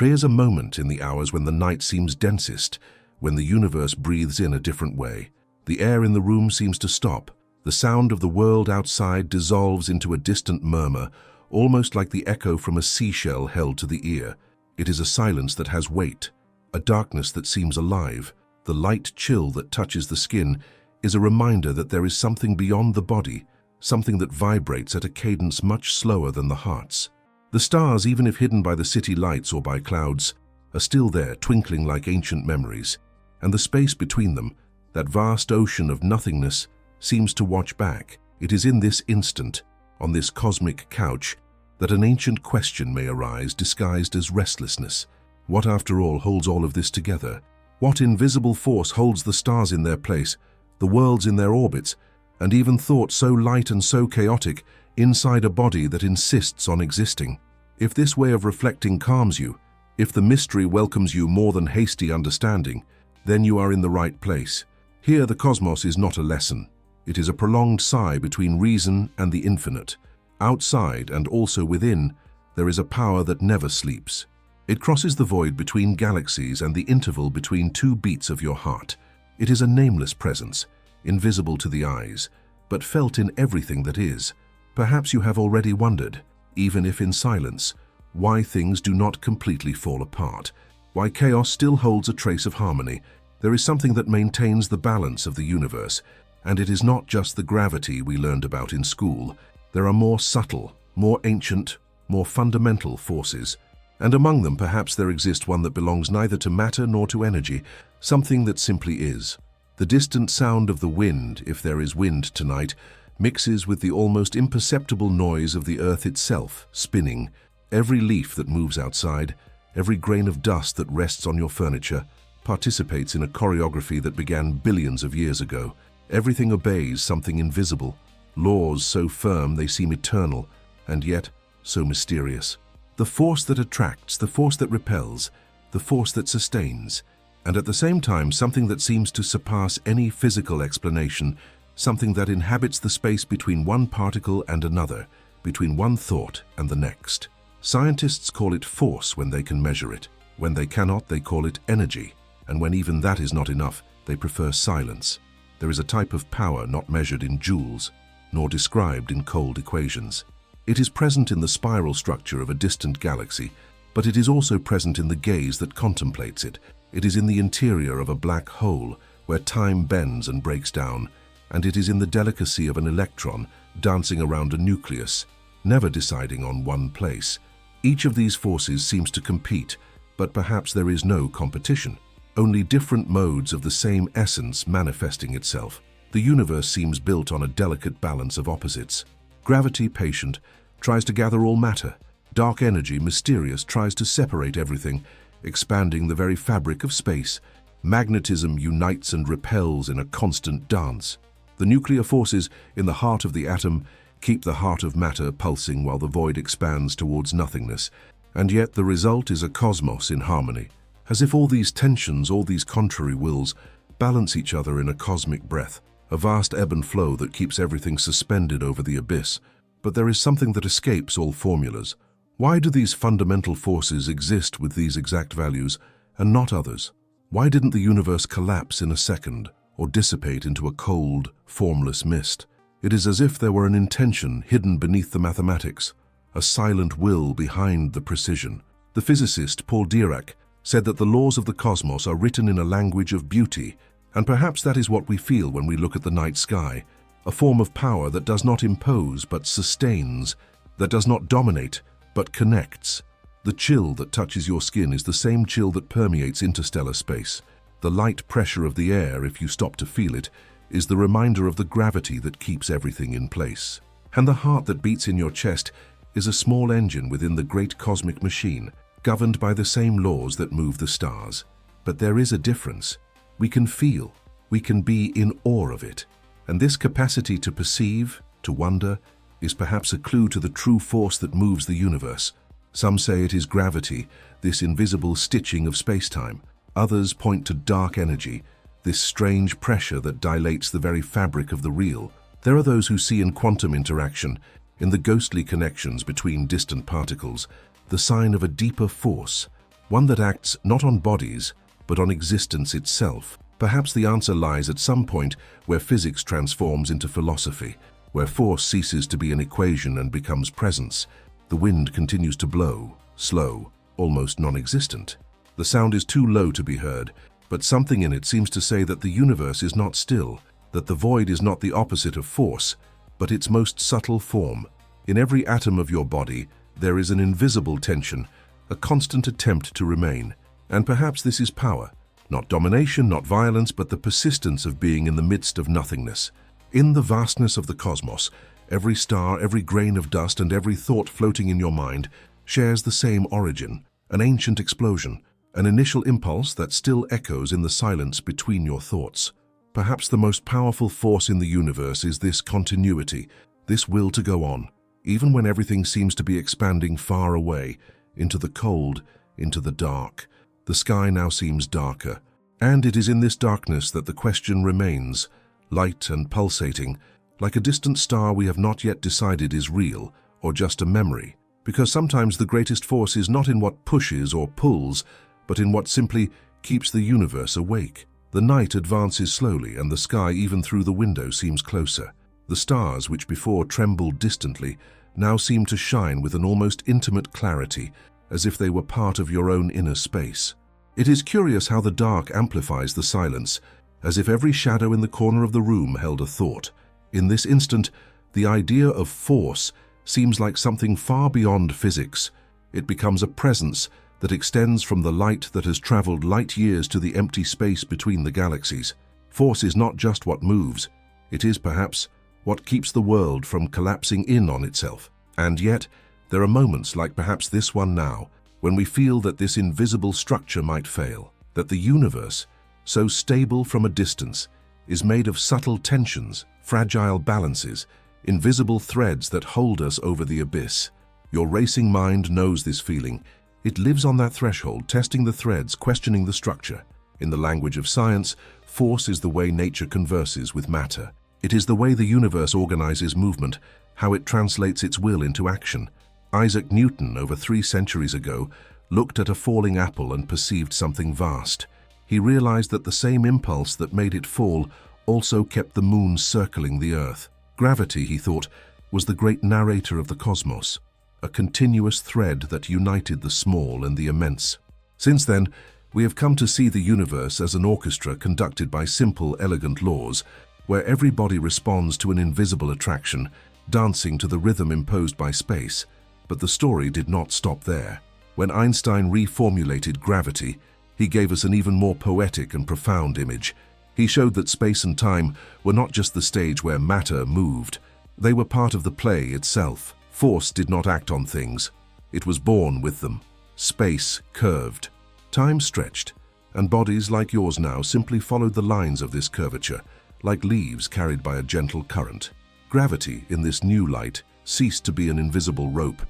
creates a moment in the hours when the night seems densest, when the universe breathes in a different way. The air in the room seems to stop. The sound of the world outside dissolves into a distant murmur, almost like the echo from a seashell held to the ear. It is a silence that has weight, a darkness that seems alive. The light chill that touches the skin is a reminder that there is something beyond the body, something that vibrates at a cadence much slower than the heart's. The stars, even if hidden by the city lights or by clouds, are still there, twinkling like ancient memories. And the space between them, that vast ocean of nothingness, seems to watch back. It is in this instant, on this cosmic couch, that an ancient question may arise disguised as restlessness. What, after all, holds all of this together? What invisible force holds the stars in their place, the worlds in their orbits, and even thought so light and so chaotic inside a body that insists on existing? If this way of reflecting calms you, if the mystery welcomes you more than hasty understanding, then you are in the right place. Here the cosmos is not a lesson. It is a prolonged sigh between reason and the infinite. Outside and also within, there is a power that never sleeps. It crosses the void between galaxies and the interval between two beats of your heart. It is a nameless presence, invisible to the eyes, but felt in everything that is. Perhaps you have already wondered, even if in silence, why things do not completely fall apart, why chaos still holds a trace of harmony. There is something that maintains the balance of the universe, and it is not just the gravity we learned about in school. There are more subtle, more ancient, more fundamental forces, and among them perhaps there exists one that belongs neither to matter nor to energy, something that simply is. The distant sound of the wind, if there is wind tonight, mixes with the almost imperceptible noise of the earth itself, spinning. Every leaf that moves outside, every grain of dust that rests on your furniture, participates in a choreography that began billions of years ago. Everything obeys something invisible, laws so firm they seem eternal, and yet so mysterious. The force that attracts, the force that repels, the force that sustains, and at the same time something that seems to surpass any physical explanation, something that inhabits the space between one particle and another, between one thought and the next. Scientists call it force when they can measure it. When they cannot, they call it energy. And when even that is not enough, they prefer silence. There is a type of power not measured in joules, nor described in cold equations. It is present in the spiral structure of a distant galaxy, but it is also present in the gaze that contemplates it. It is in the interior of a black hole, where time bends and breaks down, and it is in the delicacy of an electron dancing around a nucleus, never deciding on one place. Each of these forces seems to compete, but perhaps there is no competition. Only different modes of the same essence manifesting itself. The universe seems built on a delicate balance of opposites. Gravity, patient, tries to gather all matter. Dark energy, mysterious, tries to separate everything, expanding the very fabric of space. Magnetism unites and repels in a constant dance. The nuclear forces in the heart of the atom keep the heart of matter pulsing while the void expands towards nothingness. And yet the result is a cosmos in harmony. As if all these tensions, all these contrary wills, balance each other in a cosmic breath, a vast ebb and flow that keeps everything suspended over the abyss. But there is something that escapes all formulas. Why do these fundamental forces exist with these exact values and not others? Why didn't the universe collapse in a second or dissipate into a cold, formless mist? It is as if there were an intention hidden beneath the mathematics, a silent will behind the precision. The physicist Paul Dirac said that the laws of the cosmos are written in a language of beauty, and perhaps that is what we feel when we look at the night sky, a form of power that does not impose but sustains, that does not dominate but connects. The chill that touches your skin is the same chill that permeates interstellar space. The light pressure of the air, if you stop to feel it, is the reminder of the gravity that keeps everything in place. And the heart that beats in your chest is a small engine within the great cosmic machine, governed by the same laws that move the stars. But there is a difference. We can feel, we can be in awe of it. And this capacity to perceive, to wonder, is perhaps a clue to the true force that moves the universe. Some say it is gravity, this invisible stitching of space-time. Others point to dark energy, this strange pressure that dilates the very fabric of the real. There are those who see in quantum interaction, in the ghostly connections between distant particles, the sign of a deeper force, one that acts not on bodies, but on existence itself. Perhaps the answer lies at some point where physics transforms into philosophy, where force ceases to be an equation and becomes presence. The wind continues to blow, slow, almost non-existent. The sound is too low to be heard, but something in it seems to say that the universe is not still, that the void is not the opposite of force, but its most subtle form. In every atom of your body, there is an invisible tension, a constant attempt to remain. And perhaps this is power. Not domination, not violence, but the persistence of being in the midst of nothingness. In the vastness of the cosmos, every star, every grain of dust, and every thought floating in your mind shares the same origin, an ancient explosion, an initial impulse that still echoes in the silence between your thoughts. Perhaps the most powerful force in the universe is this continuity, this will to go on, even when everything seems to be expanding far away, into the cold, into the dark. The sky now seems darker, and it is in this darkness that the question remains, light and pulsating, like a distant star we have not yet decided is real or just a memory. Because sometimes the greatest force is not in what pushes or pulls, but in what simply keeps the universe awake. The night advances slowly, and the sky, even through the window, seems closer. The stars, which before trembled distantly, now seem to shine with an almost intimate clarity, as if they were part of your own inner space. It is curious how the dark amplifies the silence, as if every shadow in the corner of the room held a thought. In this instant, the idea of force seems like something far beyond physics. It becomes a presence that extends from the light that has traveled light years to the empty space between the galaxies. Force is not just what moves, it is perhaps what keeps the world from collapsing in on itself. And yet, there are moments like perhaps this one now, when we feel that this invisible structure might fail, that the universe, so stable from a distance, is made of subtle tensions, fragile balances, invisible threads that hold us over the abyss. Your racing mind knows this feeling. It lives on that threshold, testing the threads, questioning the structure. In the language of science, force is the way nature converses with matter. It is the way the universe organizes movement, how it translates its will into action. Isaac Newton, over 3 centuries ago, looked at a falling apple and perceived something vast. He realized that the same impulse that made it fall also kept the moon circling the earth. Gravity, he thought, was the great narrator of the cosmos, a continuous thread that united the small and the immense. Since then, we have come to see the universe as an orchestra conducted by simple, elegant laws, where every body responds to an invisible attraction, dancing to the rhythm imposed by space. But the story did not stop there. When Einstein reformulated gravity, he gave us an even more poetic and profound image. He showed that space and time were not just the stage where matter moved. They were part of the play itself. Force did not act on things. It was born with them. Space curved. Time stretched. And bodies like yours now simply followed the lines of this curvature, like leaves carried by a gentle current. Gravity, in this new light, ceased to be an invisible rope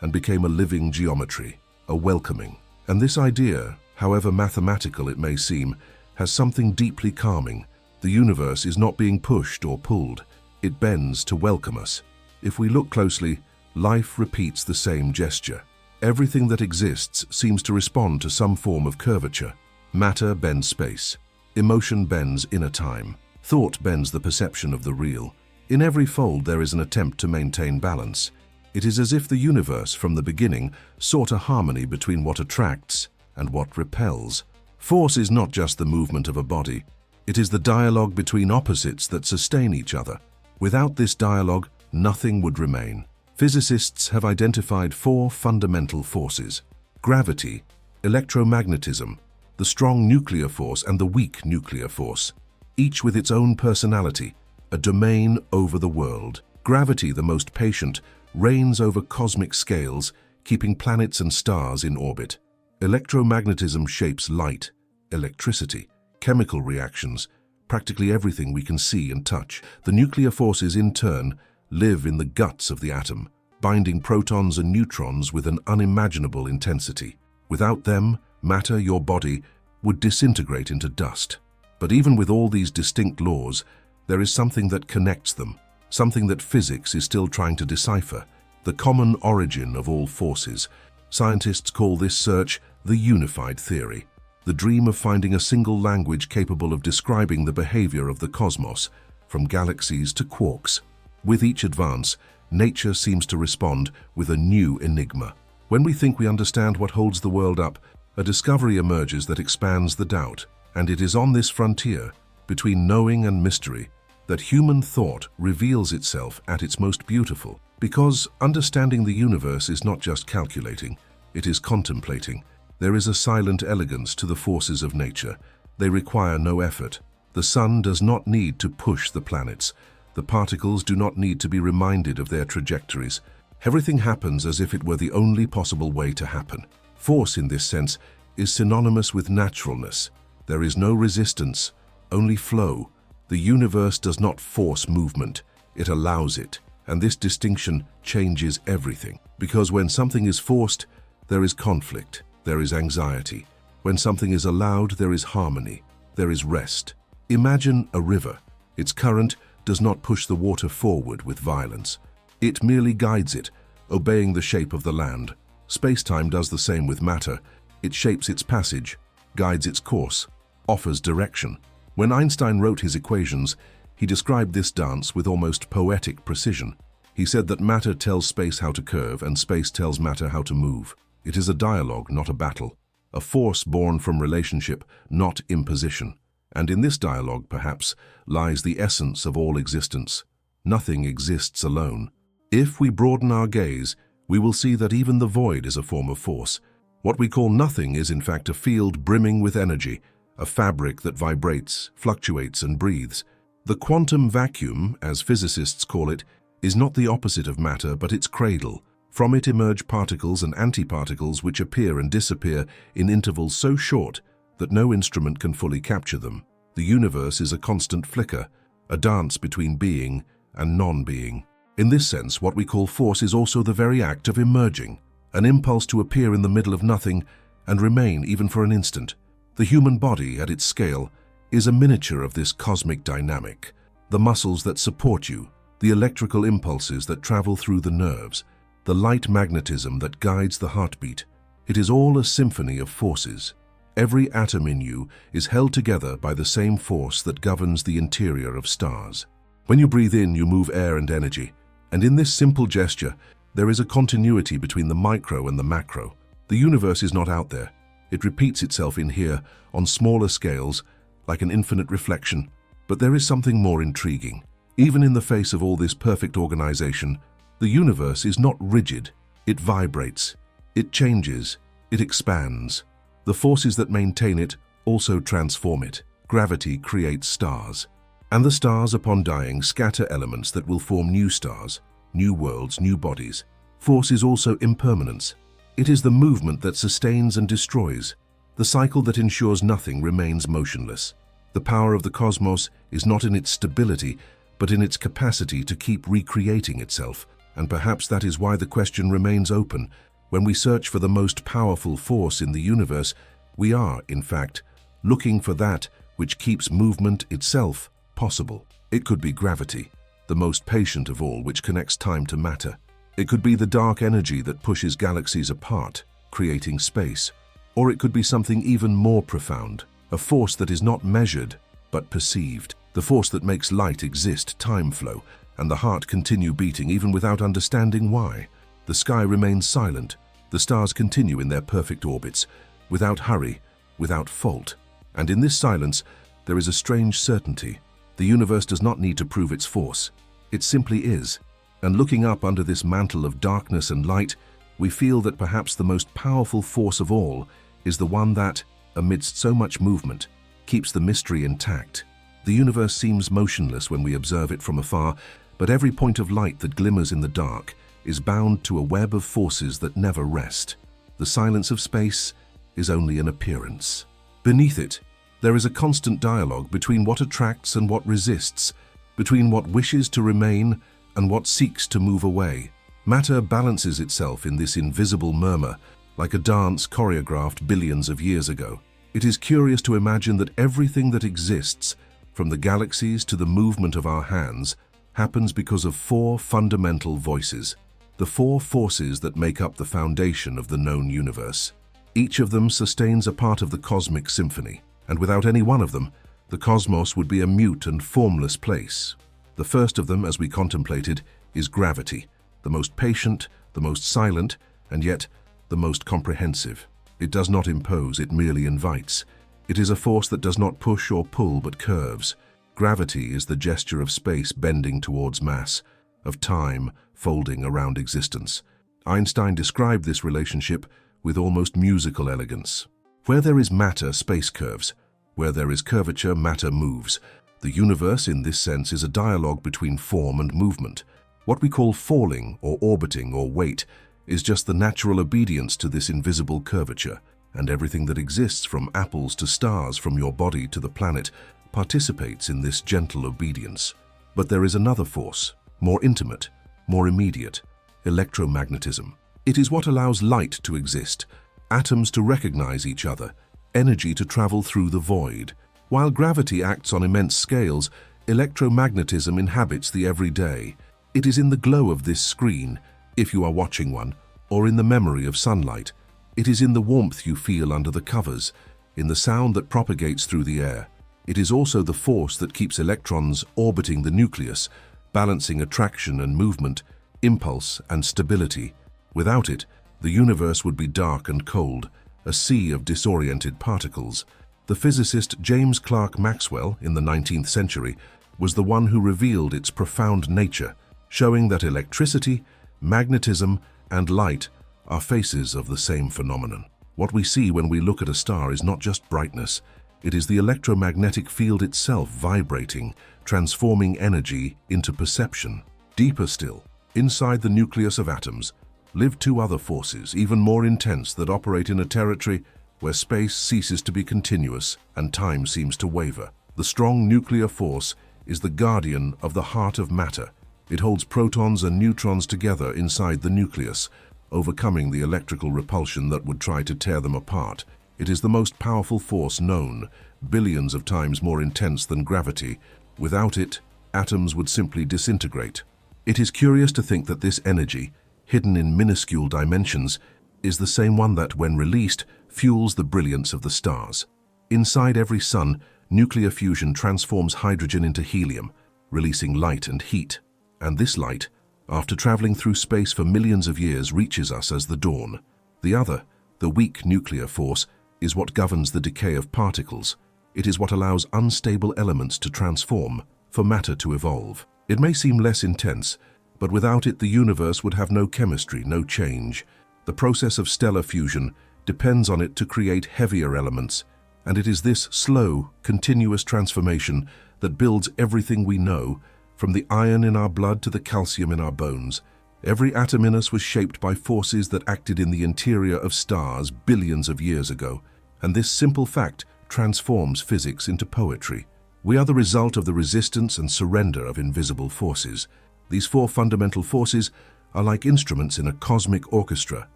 and became a living geometry, a welcoming. And this idea, however mathematical it may seem, has something deeply calming. The universe is not being pushed or pulled. It bends to welcome us. If we look closely, life repeats the same gesture. Everything that exists seems to respond to some form of curvature. Matter bends space. Emotion bends inner time. Thought bends the perception of the real. In every fold there is an attempt to maintain balance. It is as if the universe, from the beginning, sought a harmony between what attracts and what repels. Force is not just the movement of a body. It is the dialogue between opposites that sustain each other. Without this dialogue, nothing would remain. Physicists have identified 4 fundamental forces: gravity, electromagnetism, the strong nuclear force, and the weak nuclear force, each with its own personality, a domain over the world. Gravity, the most patient, reigns over cosmic scales, keeping planets and stars in orbit. Electromagnetism shapes light, electricity, chemical reactions, practically everything we can see and touch. The nuclear forces, in turn, live in the guts of the atom, binding protons and neutrons with an unimaginable intensity. Without them, matter, your body, would disintegrate into dust. But even with all these distinct laws, there is something that connects them, something that physics is still trying to decipher: the common origin of all forces. Scientists call this search the unified theory, the dream of finding a single language capable of describing the behavior of the cosmos, from galaxies to quarks. With each advance, nature seems to respond with a new enigma. When we think we understand what holds the world up, a discovery emerges that expands the doubt, and it is on this frontier, between knowing and mystery, that human thought reveals itself at its most beautiful. Because understanding the universe is not just calculating, it is contemplating. There is a silent elegance to the forces of nature. They require no effort. The sun does not need to push the planets. The particles do not need to be reminded of their trajectories. Everything happens as if it were the only possible way to happen. Force, in this sense, is synonymous with naturalness. There is no resistance, only flow. The universe does not force movement, it allows it. And this distinction changes everything. Because when something is forced, there is conflict, there is anxiety. When something is allowed, there is harmony, there is rest. Imagine a river. Its current does not push the water forward with violence. It merely guides it, obeying the shape of the land. Space-time does the same with matter. It shapes its passage, guides its course, offers direction. When Einstein wrote his equations, he described this dance with almost poetic precision. He said that matter tells space how to curve and space tells matter how to move. It is a dialogue, not a battle. A force born from relationship, not imposition. And in this dialogue, perhaps, lies the essence of all existence. Nothing exists alone. If we broaden our gaze, we will see that even the void is a form of force. What we call nothing is in fact a field brimming with energy, a fabric that vibrates, fluctuates, and breathes. The quantum vacuum, as physicists call it, is not the opposite of matter, but its cradle. From it emerge particles and antiparticles which appear and disappear in intervals so short that no instrument can fully capture them. The universe is a constant flicker, a dance between being and non-being. In this sense, what we call force is also the very act of emerging, an impulse to appear in the middle of nothing and remain even for an instant. The human body, at its scale, is a miniature of this cosmic dynamic. The muscles that support you, the electrical impulses that travel through the nerves, the light magnetism that guides the heartbeat. It is all a symphony of forces. Every atom in you is held together by the same force that governs the interior of stars. When you breathe in, you move air and energy. And in this simple gesture, there is a continuity between the micro and the macro. The universe is not out there. It repeats itself in here, on smaller scales, like an infinite reflection. But there is something more intriguing. Even in the face of all this perfect organization, the universe is not rigid. It vibrates. It changes. It expands. The forces that maintain it also transform it. Gravity creates stars. And the stars, upon dying, scatter elements that will form new stars, new worlds, new bodies. Force is also impermanence. It is the movement that sustains and destroys, the cycle that ensures nothing remains motionless. The power of the cosmos is not in its stability, but in its capacity to keep recreating itself. And perhaps that is why the question remains open. When we search for the most powerful force in the universe, we are, in fact, looking for that which keeps movement itself possible. It could be gravity, the most patient of all, which connects time to matter. It could be the dark energy that pushes galaxies apart, creating space. Or it could be something even more profound, a force that is not measured, but perceived. The force that makes light exist, time flow, and the heart continue beating even without understanding why. The sky remains silent. The stars continue in their perfect orbits, without hurry, without fault. And in this silence, there is a strange certainty. The universe does not need to prove its force. It simply is. And looking up under this mantle of darkness and light, we feel that perhaps the most powerful force of all is the one that, amidst so much movement, keeps the mystery intact. The universe seems motionless when we observe it from afar, but every point of light that glimmers in the dark is bound to a web of forces that never rest. The silence of space is only an appearance. Beneath it, there is a constant dialogue between what attracts and what resists, between what wishes to remain and what seeks to move away. Matter balances itself in this invisible murmur, like a dance choreographed billions of years ago. It is curious to imagine that everything that exists, from the galaxies to the movement of our hands, happens because of four fundamental voices, the four forces that make up the foundation of the known universe. Each of them sustains a part of the cosmic symphony, and without any one of them, the cosmos would be a mute and formless place. The first of them, as we contemplated, is gravity, the most patient, the most silent, and yet the most comprehensive. It does not impose, it merely invites. It is a force that does not push or pull but curves. Gravity is the gesture of space bending towards mass, of time folding around existence. Einstein described this relationship with almost musical elegance. Where there is matter, space curves. Where there is curvature, matter moves. The universe, in this sense, is a dialogue between form and movement. What we call falling or orbiting or weight is just the natural obedience to this invisible curvature, and everything that exists, from apples to stars, from your body to the planet, participates in this gentle obedience. But there is another force, more intimate, more immediate: electromagnetism. It is what allows light to exist, atoms to recognize each other, energy to travel through the void. While gravity acts on immense scales, electromagnetism inhabits the everyday. It is in the glow of this screen, if you are watching one, or in the memory of sunlight. It is in the warmth you feel under the covers, in the sound that propagates through the air. It is also the force that keeps electrons orbiting the nucleus, balancing attraction and movement, impulse and stability. Without it, the universe would be dark and cold, a sea of disoriented particles. The physicist James Clerk Maxwell, in the 19th century, was the one who revealed its profound nature, showing that electricity, magnetism, and light are faces of the same phenomenon. What we see when we look at a star is not just brightness, it is the electromagnetic field itself vibrating, transforming energy into perception. Deeper still, inside the nucleus of atoms, live two other forces, even more intense, that operate in a territory where space ceases to be continuous and time seems to waver. The strong nuclear force is the guardian of the heart of matter. It holds protons and neutrons together inside the nucleus, overcoming the electrical repulsion that would try to tear them apart. It is the most powerful force known, billions of times more intense than gravity. Without it, atoms would simply disintegrate. It is curious to think that this energy, hidden in minuscule dimensions, is the same one that, when released, fuels the brilliance of the stars. Inside every sun, nuclear fusion transforms hydrogen into helium, releasing light and heat. And this light, after traveling through space for millions of years, reaches us as the dawn. The other, the weak nuclear force, is what governs the decay of particles. It is what allows unstable elements to transform, for matter to evolve. It may seem less intense, but without it the universe would have no chemistry, no change. The process of stellar fusion depends on it to create heavier elements, and it is this slow, continuous transformation that builds everything we know, from the iron in our blood to the calcium in our bones. Every atom in us was shaped by forces that acted in the interior of stars billions of years ago, and this simple fact transforms physics into poetry. We are the result of the resistance and surrender of invisible forces. These four fundamental forces are like instruments in a cosmic orchestra.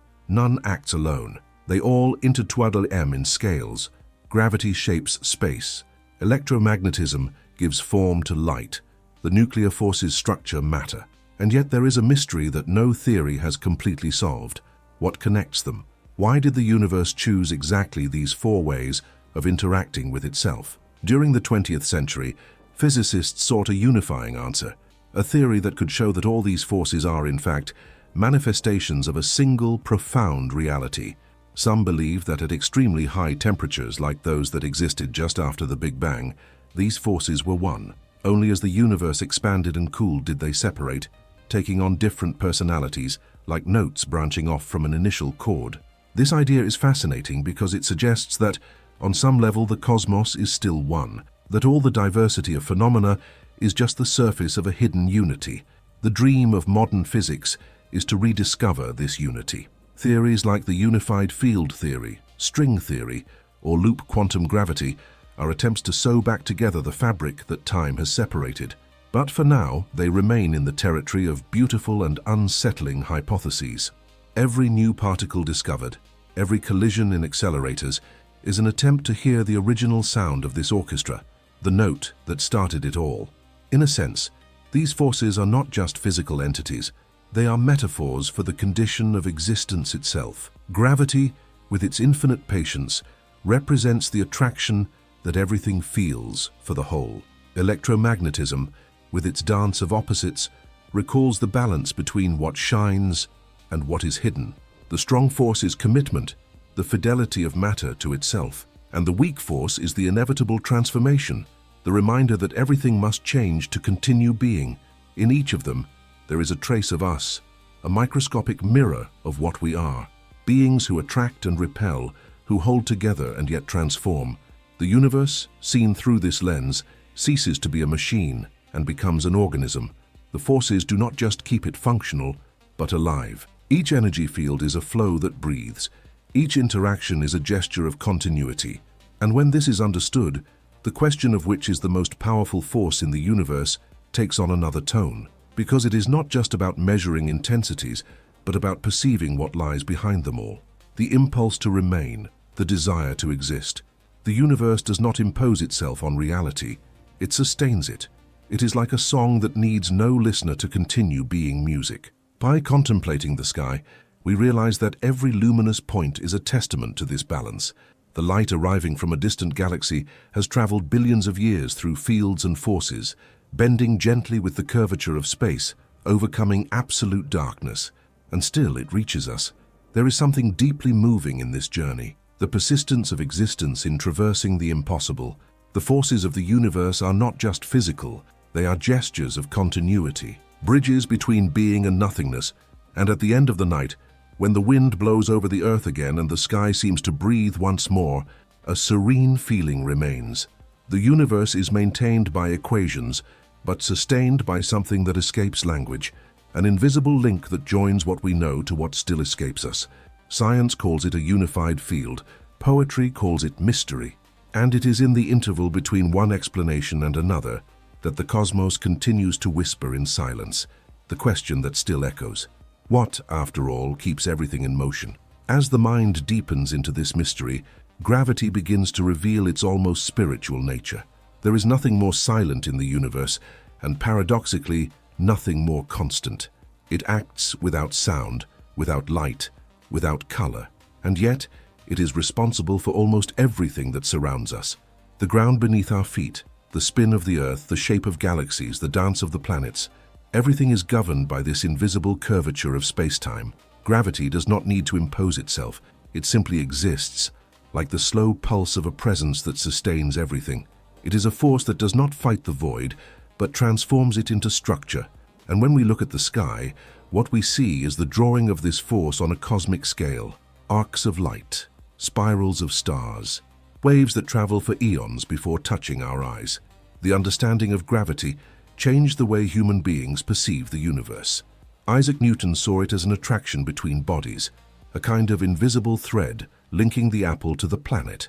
None acts alone. They all intertwaddle in scales. Gravity shapes space. Electromagnetism gives form to light. The nuclear forces structure matter. And yet there is a mystery that no theory has completely solved. What connects them? Why did the universe choose exactly these four ways of interacting with itself? During the 20th century, physicists sought a unifying answer, a theory that could show that all these forces are, in fact, manifestations of a single, profound reality. Some believe that at extremely high temperatures, like those that existed just after the Big Bang, these forces were one. Only as the universe expanded and cooled did they separate, taking on different personalities, like notes branching off from an initial chord. This idea is fascinating because it suggests that, on some level, the cosmos is still one, that all the diversity of phenomena is just the surface of a hidden unity. The dream of modern physics is to rediscover this unity. Theories like the unified field theory, string theory, or loop quantum gravity are attempts to sew back together the fabric that time has separated. But for now, they remain in the territory of beautiful and unsettling hypotheses. Every new particle discovered, every collision in accelerators, is an attempt to hear the original sound of this orchestra, the note that started it all. In a sense, these forces are not just physical entities, they are metaphors for the condition of existence itself. Gravity, with its infinite patience, represents the attraction that everything feels for the whole. Electromagnetism, with its dance of opposites, recalls the balance between what shines and what is hidden. The strong force is commitment, the fidelity of matter to itself, and the weak force is the inevitable transformation, the reminder that everything must change to continue being. In each of them, there is a trace of us, a microscopic mirror of what we are, beings who attract and repel, who hold together and yet transform. The universe, seen through this lens, ceases to be a machine and becomes an organism. The forces do not just keep it functional, but alive. Each energy field is a flow that breathes. Each interaction is a gesture of continuity. And when this is understood, the question of which is the most powerful force in the universe takes on another tone, because it is not just about measuring intensities, but about perceiving what lies behind them all. The impulse to remain, the desire to exist. The universe does not impose itself on reality, it sustains it. It is like a song that needs no listener to continue being music. By contemplating the sky, we realize that every luminous point is a testament to this balance. The light arriving from a distant galaxy has traveled billions of years through fields and forces, bending gently with the curvature of space, overcoming absolute darkness. And still it reaches us. There is something deeply moving in this journey, the persistence of existence in traversing the impossible. The forces of the universe are not just physical, they are gestures of continuity, bridges between being and nothingness. And at the end of the night, when the wind blows over the earth again and the sky seems to breathe once more, a serene feeling remains. The universe is maintained by equations, but sustained by something that escapes language, an invisible link that joins what we know to what still escapes us. Science calls it a unified field, poetry calls it mystery, and it is in the interval between one explanation and another that the cosmos continues to whisper in silence, the question that still echoes. What, after all, keeps everything in motion? As the mind deepens into this mystery, gravity begins to reveal its almost spiritual nature. There is nothing more silent in the universe, and paradoxically, nothing more constant. It acts without sound, without light, without color, and yet it is responsible for almost everything that surrounds us. The ground beneath our feet, the spin of the earth, the shape of galaxies, the dance of the planets, everything is governed by this invisible curvature of space-time. Gravity does not need to impose itself, it simply exists, like the slow pulse of a presence that sustains everything. It is a force that does not fight the void, but transforms it into structure. And when we look at the sky, what we see is the drawing of this force on a cosmic scale. Arcs of light, spirals of stars, waves that travel for eons before touching our eyes. The understanding of gravity changed the way human beings perceive the universe. Isaac Newton saw it as an attraction between bodies, a kind of invisible thread linking the apple to the planet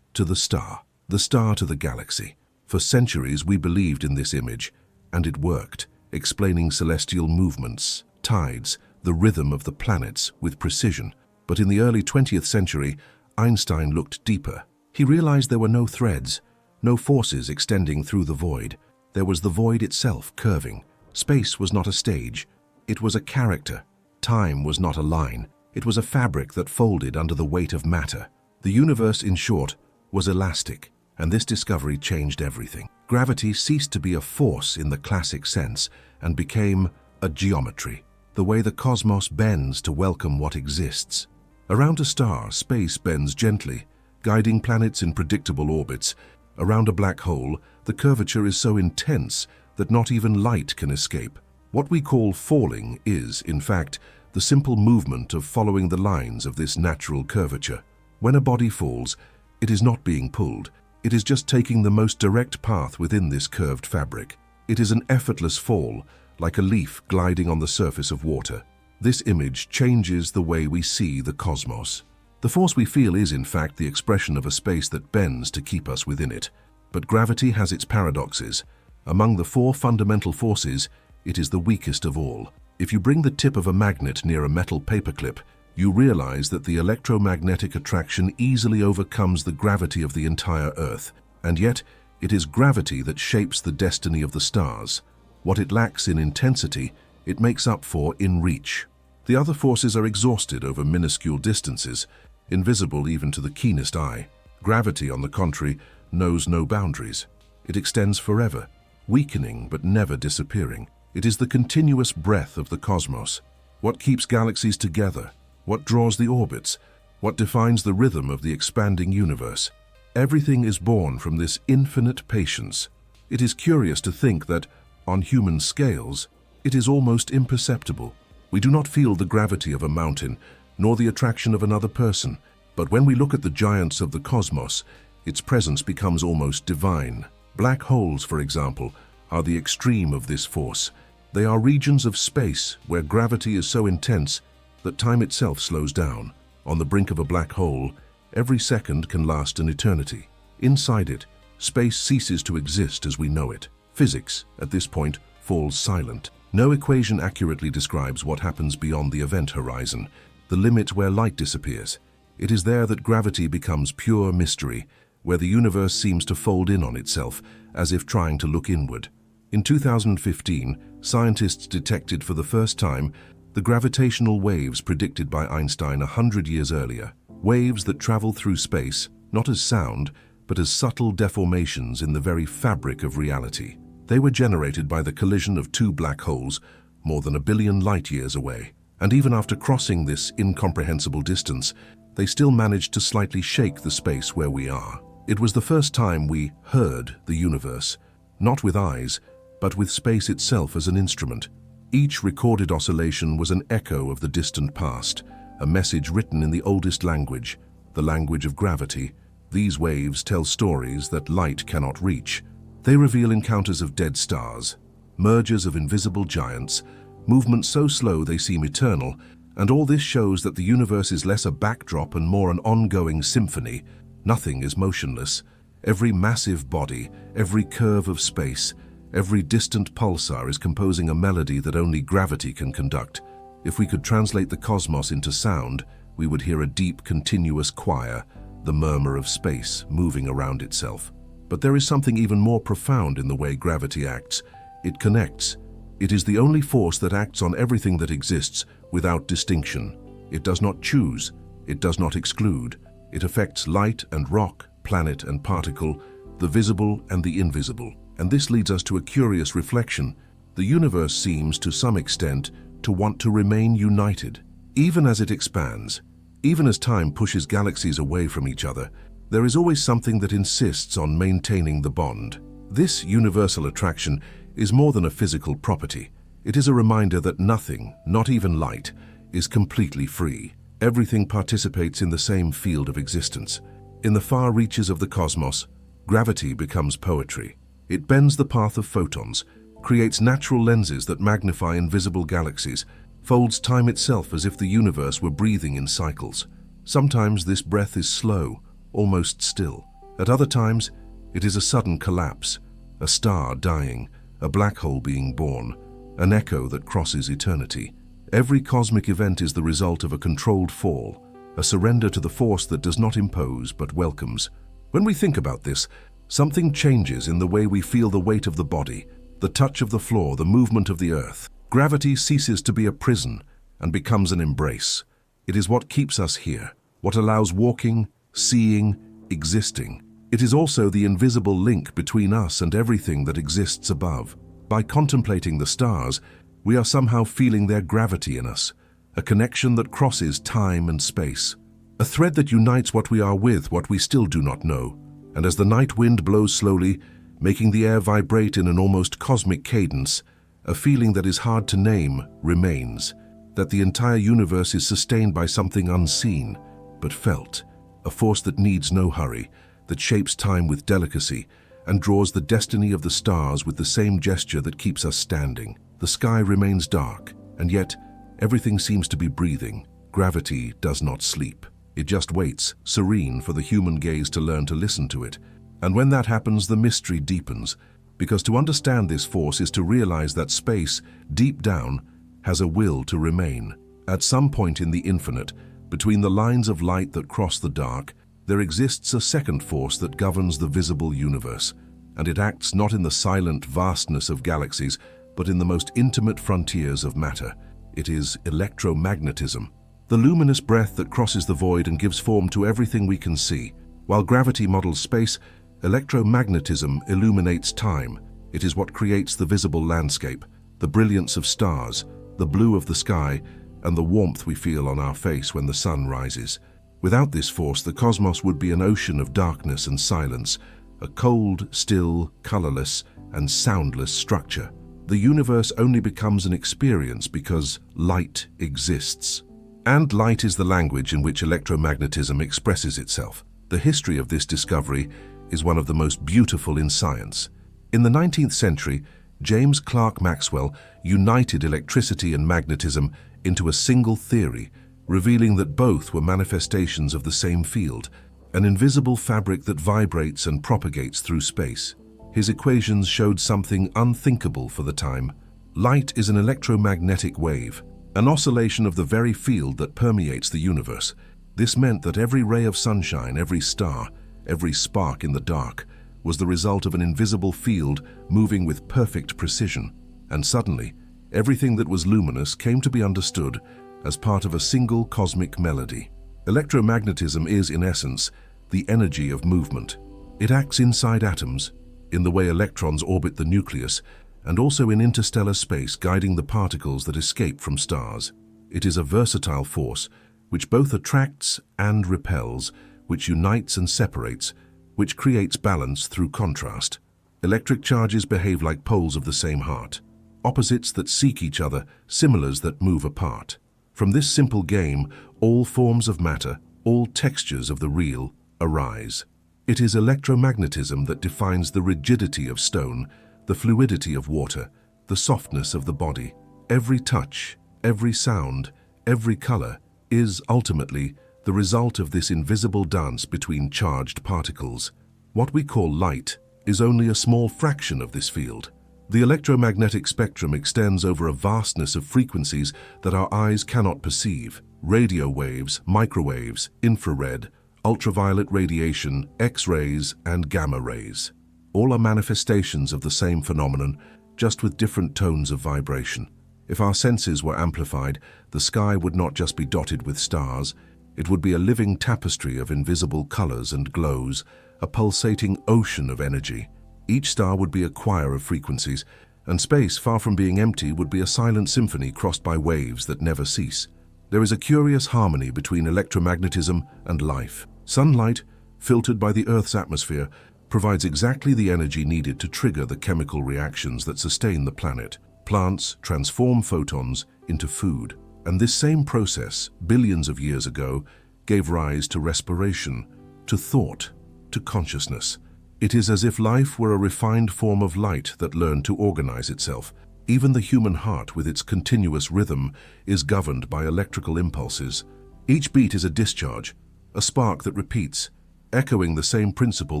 to the star to the galaxy. For centuries we believed in this image, and it worked, explaining celestial movements, tides, the rhythm of the planets with precision. But in the early 20th century, Einstein looked deeper. He realized there were no threads, no forces extending through the void. There was the void itself curving. Space was not a stage, it was a character. Time was not a line, it was a fabric that folded under the weight of matter. The universe, in short, was elastic, and this discovery changed everything. Gravity ceased to be a force in the classic sense and became a geometry, the way the cosmos bends to welcome what exists. Around a star, space bends gently, guiding planets in predictable orbits. Around a black hole, the curvature is so intense that not even light can escape. What we call falling is, in fact, the simple movement of following the lines of this natural curvature. When a body falls, it is not being pulled. It is just taking the most direct path within this curved fabric. It is an effortless fall, like a leaf gliding on the surface of water. This image changes the way we see the cosmos. The force we feel is, in fact, the expression of a space that bends to keep us within it. But gravity has its paradoxes. Among the four fundamental forces, it is the weakest of all. If you bring the tip of a magnet near a metal paperclip, you realize that the electromagnetic attraction easily overcomes the gravity of the entire Earth. And yet, it is gravity that shapes the destiny of the stars. What it lacks in intensity, it makes up for in reach. The other forces are exhausted over minuscule distances. invisible even to the keenest eye. Gravity, on the contrary, knows no boundaries. It extends forever, weakening but never disappearing. It is the continuous breath of the cosmos. What keeps galaxies together? What draws the orbits? What defines the rhythm of the expanding universe? Everything is born from this infinite patience. It is curious to think that, on human scales, it is almost imperceptible. We do not feel the gravity of a mountain, nor the attraction of another person. But when we look at the giants of the cosmos, its presence becomes almost divine. Black holes, for example, are the extreme of this force. They are regions of space where gravity is so intense that time itself slows down. On the brink of a black hole, every second can last an eternity. Inside it, space ceases to exist as we know it. Physics, at this point, falls silent. No equation accurately describes what happens beyond the event horizon, the limit where light disappears. It is there that gravity becomes pure mystery, where the universe seems to fold in on itself, as if trying to look inward. In 2015, scientists detected for the first time the gravitational waves predicted by Einstein 100 years earlier. Waves that travel through space, not as sound, but as subtle deformations in the very fabric of reality. They were generated by the collision of two black holes, more than 1 billion light-years away. And even after crossing this incomprehensible distance, they still managed to slightly shake the space where we are. It was the first time we heard the universe, not with eyes, but with space itself as an instrument. Each recorded oscillation was an echo of the distant past, a message written in the oldest language, the language of gravity. These waves tell stories that light cannot reach. They reveal encounters of dead stars, mergers of invisible giants, movements so slow they seem eternal, and all this shows that the universe is less a backdrop and more an ongoing symphony. Nothing is motionless. Every massive body, every curve of space, every distant pulsar is composing a melody that only gravity can conduct. If we could translate the cosmos into sound, we would hear a deep, continuous choir, the murmur of space moving around itself. But there is something even more profound in the way gravity acts. It connects. It is the only force that acts on everything that exists without distinction. It does not choose. It does not exclude. It affects light and rock, planet and particle, the visible and the invisible. And this leads us to a curious reflection. The universe seems, to some extent, to want to remain united. Even as it expands, even as time pushes galaxies away from each other, there is always something that insists on maintaining the bond. This universal attraction is more than a physical property. It is a reminder that nothing, not even light, is completely free. Everything participates in the same field of existence. In the far reaches of the cosmos, gravity becomes poetry. It bends the path of photons, creates natural lenses that magnify invisible galaxies, folds time itself as if the universe were breathing in cycles. Sometimes this breath is slow, almost still. At other times, it is a sudden collapse, a star dying, a black hole being born, an echo that crosses eternity. Every cosmic event is the result of a controlled fall, a surrender to the force that does not impose but welcomes. When we think about this, something changes in the way we feel the weight of the body, the touch of the floor, the movement of the earth. Gravity ceases to be a prison and becomes an embrace. It is what keeps us here, what allows walking, seeing, existing. It is also the invisible link between us and everything that exists above. By contemplating the stars, we are somehow feeling their gravity in us, a connection that crosses time and space, a thread that unites what we are with what we still do not know. And as the night wind blows slowly, making the air vibrate in an almost cosmic cadence, a feeling that is hard to name remains, that the entire universe is sustained by something unseen, but felt, a force that needs no hurry, that shapes time with delicacy, and draws the destiny of the stars with the same gesture that keeps us standing. The sky remains dark, and yet everything seems to be breathing. Gravity does not sleep. It just waits, serene, for the human gaze to learn to listen to it. And when that happens, the mystery deepens, because to understand this force is to realize that space, deep down, has a will to remain. At some point in the infinite, between the lines of light that cross the dark, there exists a second force that governs the visible universe, and it acts not in the silent vastness of galaxies, but in the most intimate frontiers of matter. It is electromagnetism. The the luminous breath that crosses the void and gives form to everything we can see. While gravity models space, electromagnetism illuminates time. It is what creates the visible landscape, the brilliance of stars, the blue of the sky, and the warmth we feel on our face when the sun rises. Without this force, the cosmos would be an ocean of darkness and silence, a cold, still, colorless, and soundless structure. The universe only becomes an experience because light exists. And light is the language in which electromagnetism expresses itself. The history of this discovery is one of the most beautiful in science. In the 19th century, James Clerk Maxwell united electricity and magnetism into a single theory, revealing that both were manifestations of the same field, an invisible fabric that vibrates and propagates through space. His equations showed something unthinkable for the time. Light is an electromagnetic wave, an oscillation of the very field that permeates the universe. This meant that every ray of sunshine, every star, every spark in the dark, was the result of an invisible field moving with perfect precision. And suddenly, everything that was luminous came to be understood as part of a single cosmic melody. Electromagnetism is, in essence, the energy of movement. It acts inside atoms, in the way electrons orbit the nucleus, and also in interstellar space, guiding the particles that escape from stars. It is a versatile force, which both attracts and repels, which unites and separates, which creates balance through contrast. Electric charges behave like poles of the same heart, opposites that seek each other, similars that move apart. From this simple game, all forms of matter, all textures of the real, arise. It is electromagnetism that defines the rigidity of stone, the fluidity of water, the softness of the body. Every touch, every sound, every color is ultimately the result of this invisible dance between charged particles. What we call light is only a small fraction of this field. The electromagnetic spectrum extends over a vastness of frequencies that our eyes cannot perceive. Radio waves, microwaves, infrared, ultraviolet radiation, X-rays, and gamma rays. All are manifestations of the same phenomenon, just with different tones of vibration. If our senses were amplified, the sky would not just be dotted with stars, it would be a living tapestry of invisible colors and glows, a pulsating ocean of energy. Each star would be a choir of frequencies, and space, far from being empty, would be a silent symphony crossed by waves that never cease. There is a curious harmony between electromagnetism and life. Sunlight, filtered by the Earth's atmosphere, provides exactly the energy needed to trigger the chemical reactions that sustain the planet. Plants transform photons into food, and this same process, billions of years ago, gave rise to respiration, to thought, to consciousness. It is as if life were a refined form of light that learned to organize itself. Even the human heart, with its continuous rhythm, is governed by electrical impulses. Each beat is a discharge, a spark that repeats, echoing the same principle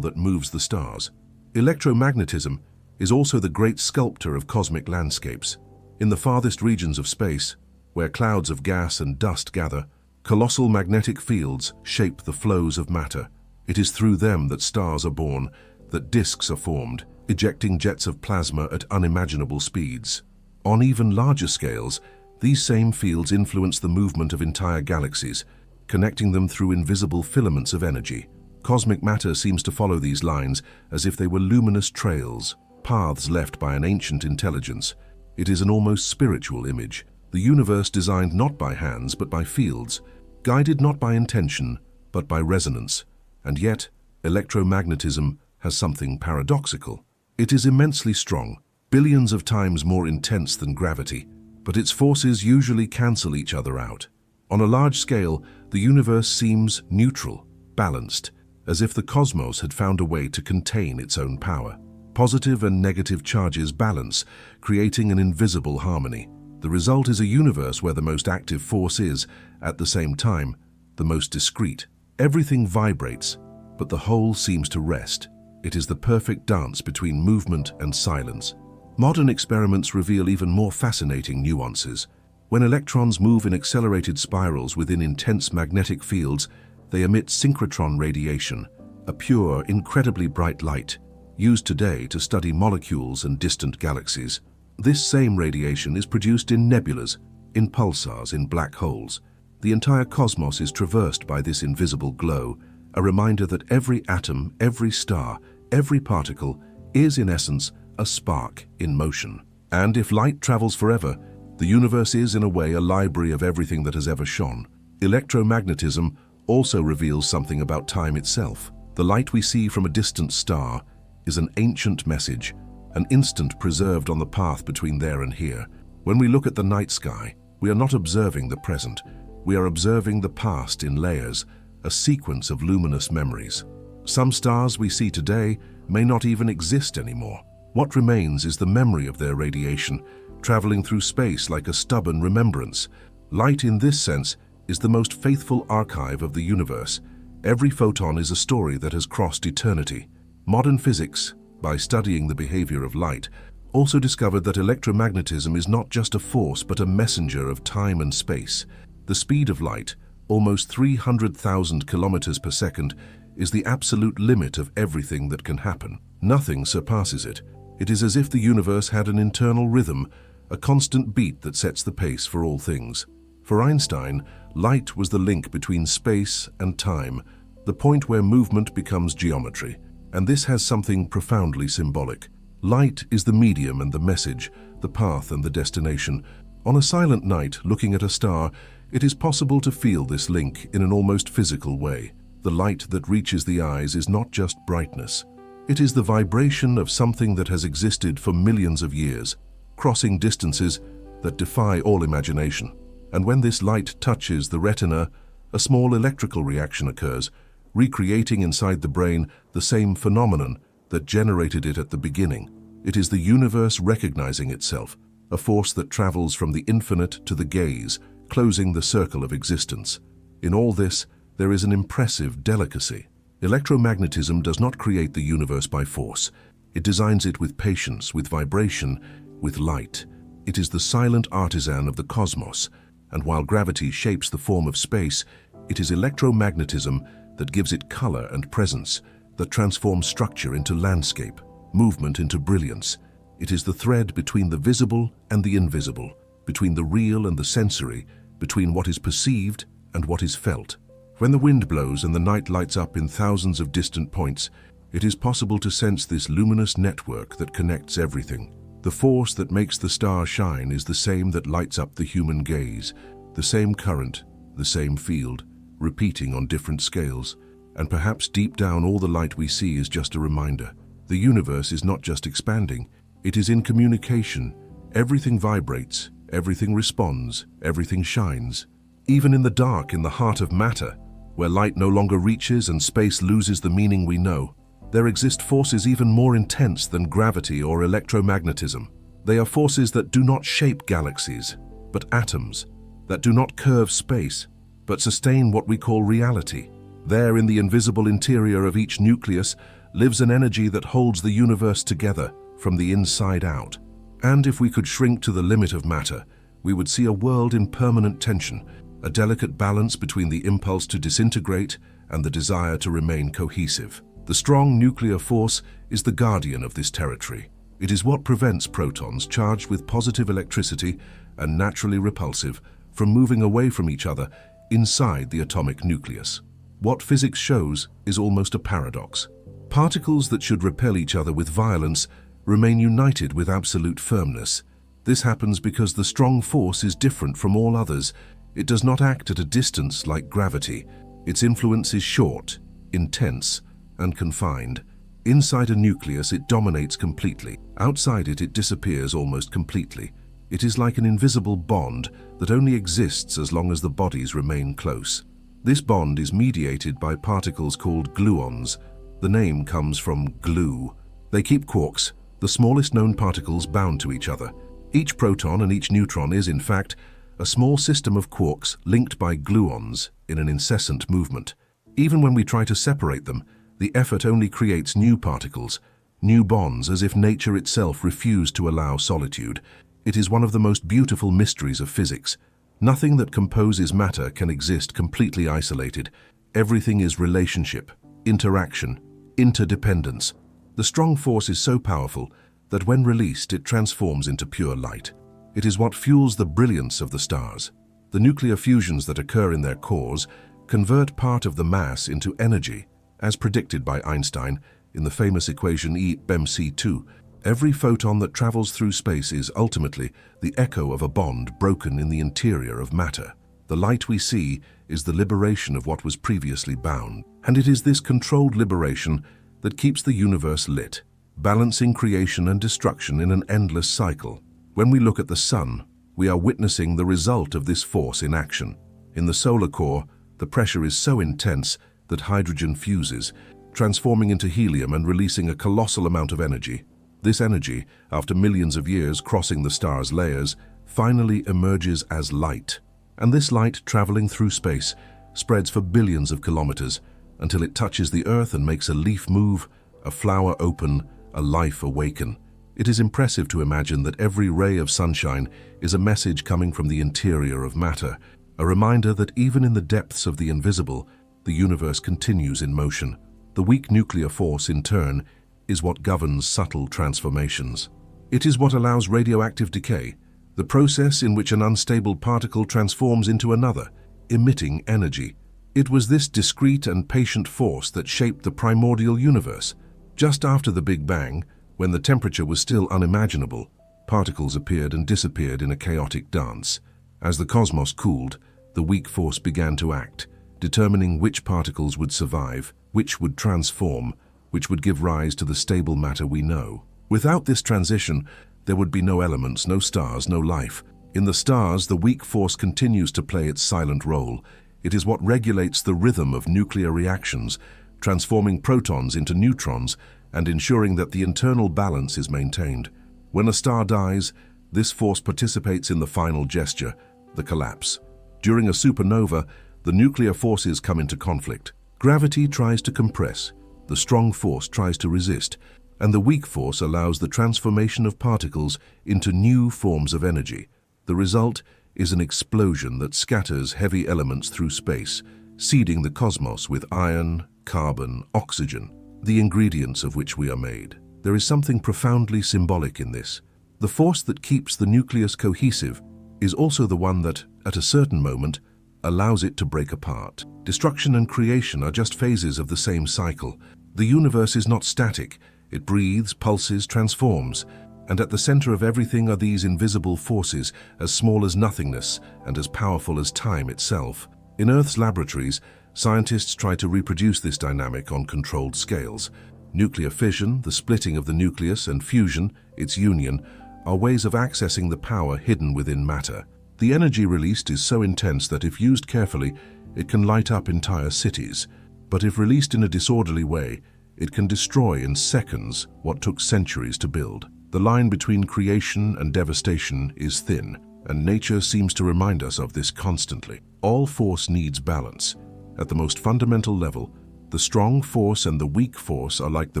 that moves the stars. Electromagnetism is also the great sculptor of cosmic landscapes. In the farthest regions of space, where clouds of gas and dust gather, colossal magnetic fields shape the flows of matter. It is through them that stars are born, that disks are formed, ejecting jets of plasma at unimaginable speeds. On even larger scales, these same fields influence the movement of entire galaxies, connecting them through invisible filaments of energy. Cosmic matter seems to follow these lines as if they were luminous trails, paths left by an ancient intelligence. It is an almost spiritual image, the universe designed not by hands but by fields, guided not by intention but by resonance. And yet, electromagnetism has something paradoxical. It is immensely strong, billions of times more intense than gravity, but its forces usually cancel each other out. On a large scale, the universe seems neutral, balanced, as if the cosmos had found a way to contain its own power. Positive and negative charges balance, creating an invisible harmony. The result is a universe where the most active force is, at the same time, the most discreet. Everything vibrates, but the whole seems to rest. It is the perfect dance between movement and silence. Modern experiments reveal even more fascinating nuances. When electrons move in accelerated spirals within intense magnetic fields, they emit synchrotron radiation, a pure, incredibly bright light, used today to study molecules and distant galaxies. This same radiation is produced in nebulas, in pulsars, in black holes. The entire cosmos is traversed by this invisible glow, a reminder that every atom, every star, every particle is, in essence, a spark in motion. And if light travels forever, the universe is, in a way, a library of everything that has ever shone. Electromagnetism also reveals something about time itself. The light we see from a distant star is an ancient message, an instant preserved on the path between there and here. When we look at the night sky, we are not observing the present. We are observing the past in layers, a sequence of luminous memories. Some stars we see today may not even exist anymore. What remains is the memory of their radiation, traveling through space like a stubborn remembrance. Light, in this sense, is the most faithful archive of the universe. Every photon is a story that has crossed eternity. Modern physics, by studying the behavior of light, also discovered that electromagnetism is not just a force but a messenger of time and space. The speed of light, almost 300,000 kilometers per second, is the absolute limit of everything that can happen. Nothing surpasses it. It is as if the universe had an internal rhythm, a constant beat that sets the pace for all things. For Einstein, light was the link between space and time, the point where movement becomes geometry. And this has something profoundly symbolic. Light is the medium and the message, the path and the destination. On a silent night, looking at a star, it is possible to feel this link in an almost physical way. The light that reaches the eyes is not just brightness. It is the vibration of something that has existed for millions of years, crossing distances that defy all imagination. And when this light touches the retina, a small electrical reaction occurs, recreating inside the brain the same phenomenon that generated it at the beginning. It is the universe recognizing itself, a force that travels from the infinite to the gaze, closing the circle of existence. In all this, there is an impressive delicacy. Electromagnetism does not create the universe by force. It designs it with patience, with vibration, with light. It is the silent artisan of the cosmos, and while gravity shapes the form of space, it is electromagnetism that gives it color and presence, that transforms structure into landscape, movement into brilliance. It is the thread between the visible and the invisible, between the real and the sensory, between what is perceived and what is felt. When the wind blows and the night lights up in thousands of distant points, it is possible to sense this luminous network that connects everything. The force that makes the star shine is the same that lights up the human gaze, the same current, the same field, repeating on different scales. And perhaps deep down all the light we see is just a reminder. The universe is not just expanding, it is in communication. Everything vibrates, everything responds, everything shines. Even in the dark, in the heart of matter, where light no longer reaches and space loses the meaning we know, there exist forces even more intense than gravity or electromagnetism. They are forces that do not shape galaxies, but atoms, that do not curve space, but sustain what we call reality. There, in the invisible interior of each nucleus, lives an energy that holds the universe together from the inside out. And if we could shrink to the limit of matter, we would see a world in permanent tension, a delicate balance between the impulse to disintegrate and the desire to remain cohesive. The strong nuclear force is the guardian of this territory. It is what prevents protons charged with positive electricity and naturally repulsive from moving away from each other inside the atomic nucleus. What physics shows is almost a paradox. Particles that should repel each other with violence remain united with absolute firmness. This happens because the strong force is different from all others. It does not act at a distance like gravity. Its influence is short, intense, and confined. Inside a nucleus, it dominates completely. Outside it, it disappears almost completely. It is like an invisible bond that only exists as long as the bodies remain close. This bond is mediated by particles called gluons. The name comes from glue. They keep quarks, the smallest known particles, bound to each other. Each proton and each neutron is, in fact, a small system of quarks linked by gluons in an incessant movement. Even when we try to separate them, the effort only creates new particles, new bonds, as if nature itself refused to allow solitude. It is one of the most beautiful mysteries of physics. Nothing that composes matter can exist completely isolated. Everything is relationship, interaction, interdependence. The strong force is so powerful that when released, it transforms into pure light. It is what fuels the brilliance of the stars. The nuclear fusions that occur in their cores convert part of the mass into energy, as predicted by Einstein in the famous equation E=mc2. Every photon that travels through space is ultimately the echo of a bond broken in the interior of matter. The light we see is the liberation of what was previously bound, and it is this controlled liberation that keeps the universe lit, balancing creation and destruction in an endless cycle. When we look at the sun, we are witnessing the result of this force in action. In the solar core, the pressure is so intense that hydrogen fuses, transforming into helium and releasing a colossal amount of energy. This energy, after millions of years crossing the star's layers, finally emerges as light. And this light, traveling through space, spreads for billions of kilometers until it touches the Earth and makes a leaf move, a flower open, a life awaken. It is impressive to imagine that every ray of sunshine is a message coming from the interior of matter, a reminder that even in the depths of the invisible, the universe continues in motion. The weak nuclear force, in turn, is what governs subtle transformations. It is what allows radioactive decay, the process in which an unstable particle transforms into another, emitting energy. It was this discrete and patient force that shaped the primordial universe. Just after the Big Bang, when the temperature was still unimaginable, particles appeared and disappeared in a chaotic dance. As the cosmos cooled, the weak force began to act, determining which particles would survive, which would transform, which would give rise to the stable matter we know. Without this transition, there would be no elements, no stars, no life. In the stars, the weak force continues to play its silent role. It is what regulates the rhythm of nuclear reactions, transforming protons into neutrons and ensuring that the internal balance is maintained. When a star dies, this force participates in the final gesture, the collapse. During a supernova, the nuclear forces come into conflict. Gravity tries to compress, the strong force tries to resist, and the weak force allows the transformation of particles into new forms of energy. The result is an explosion that scatters heavy elements through space, seeding the cosmos with iron, carbon, oxygen, the ingredients of which we are made. There is something profoundly symbolic in this. The force that keeps the nucleus cohesive is also the one that, at a certain moment, allows it to break apart. Destruction and creation are just phases of the same cycle. The universe is not static. It breathes, pulses, transforms. And at the center of everything are these invisible forces, as small as nothingness and as powerful as time itself. In Earth's laboratories, scientists try to reproduce this dynamic on controlled scales. Nuclear fission, the splitting of the nucleus, and fusion, its union, are ways of accessing the power hidden within matter. The energy released is so intense that if used carefully, it can light up entire cities. But if released in a disorderly way, it can destroy in seconds what took centuries to build. The line between creation and devastation is thin, and nature seems to remind us of this constantly. All force needs balance. At the most fundamental level, the strong force and the weak force are like the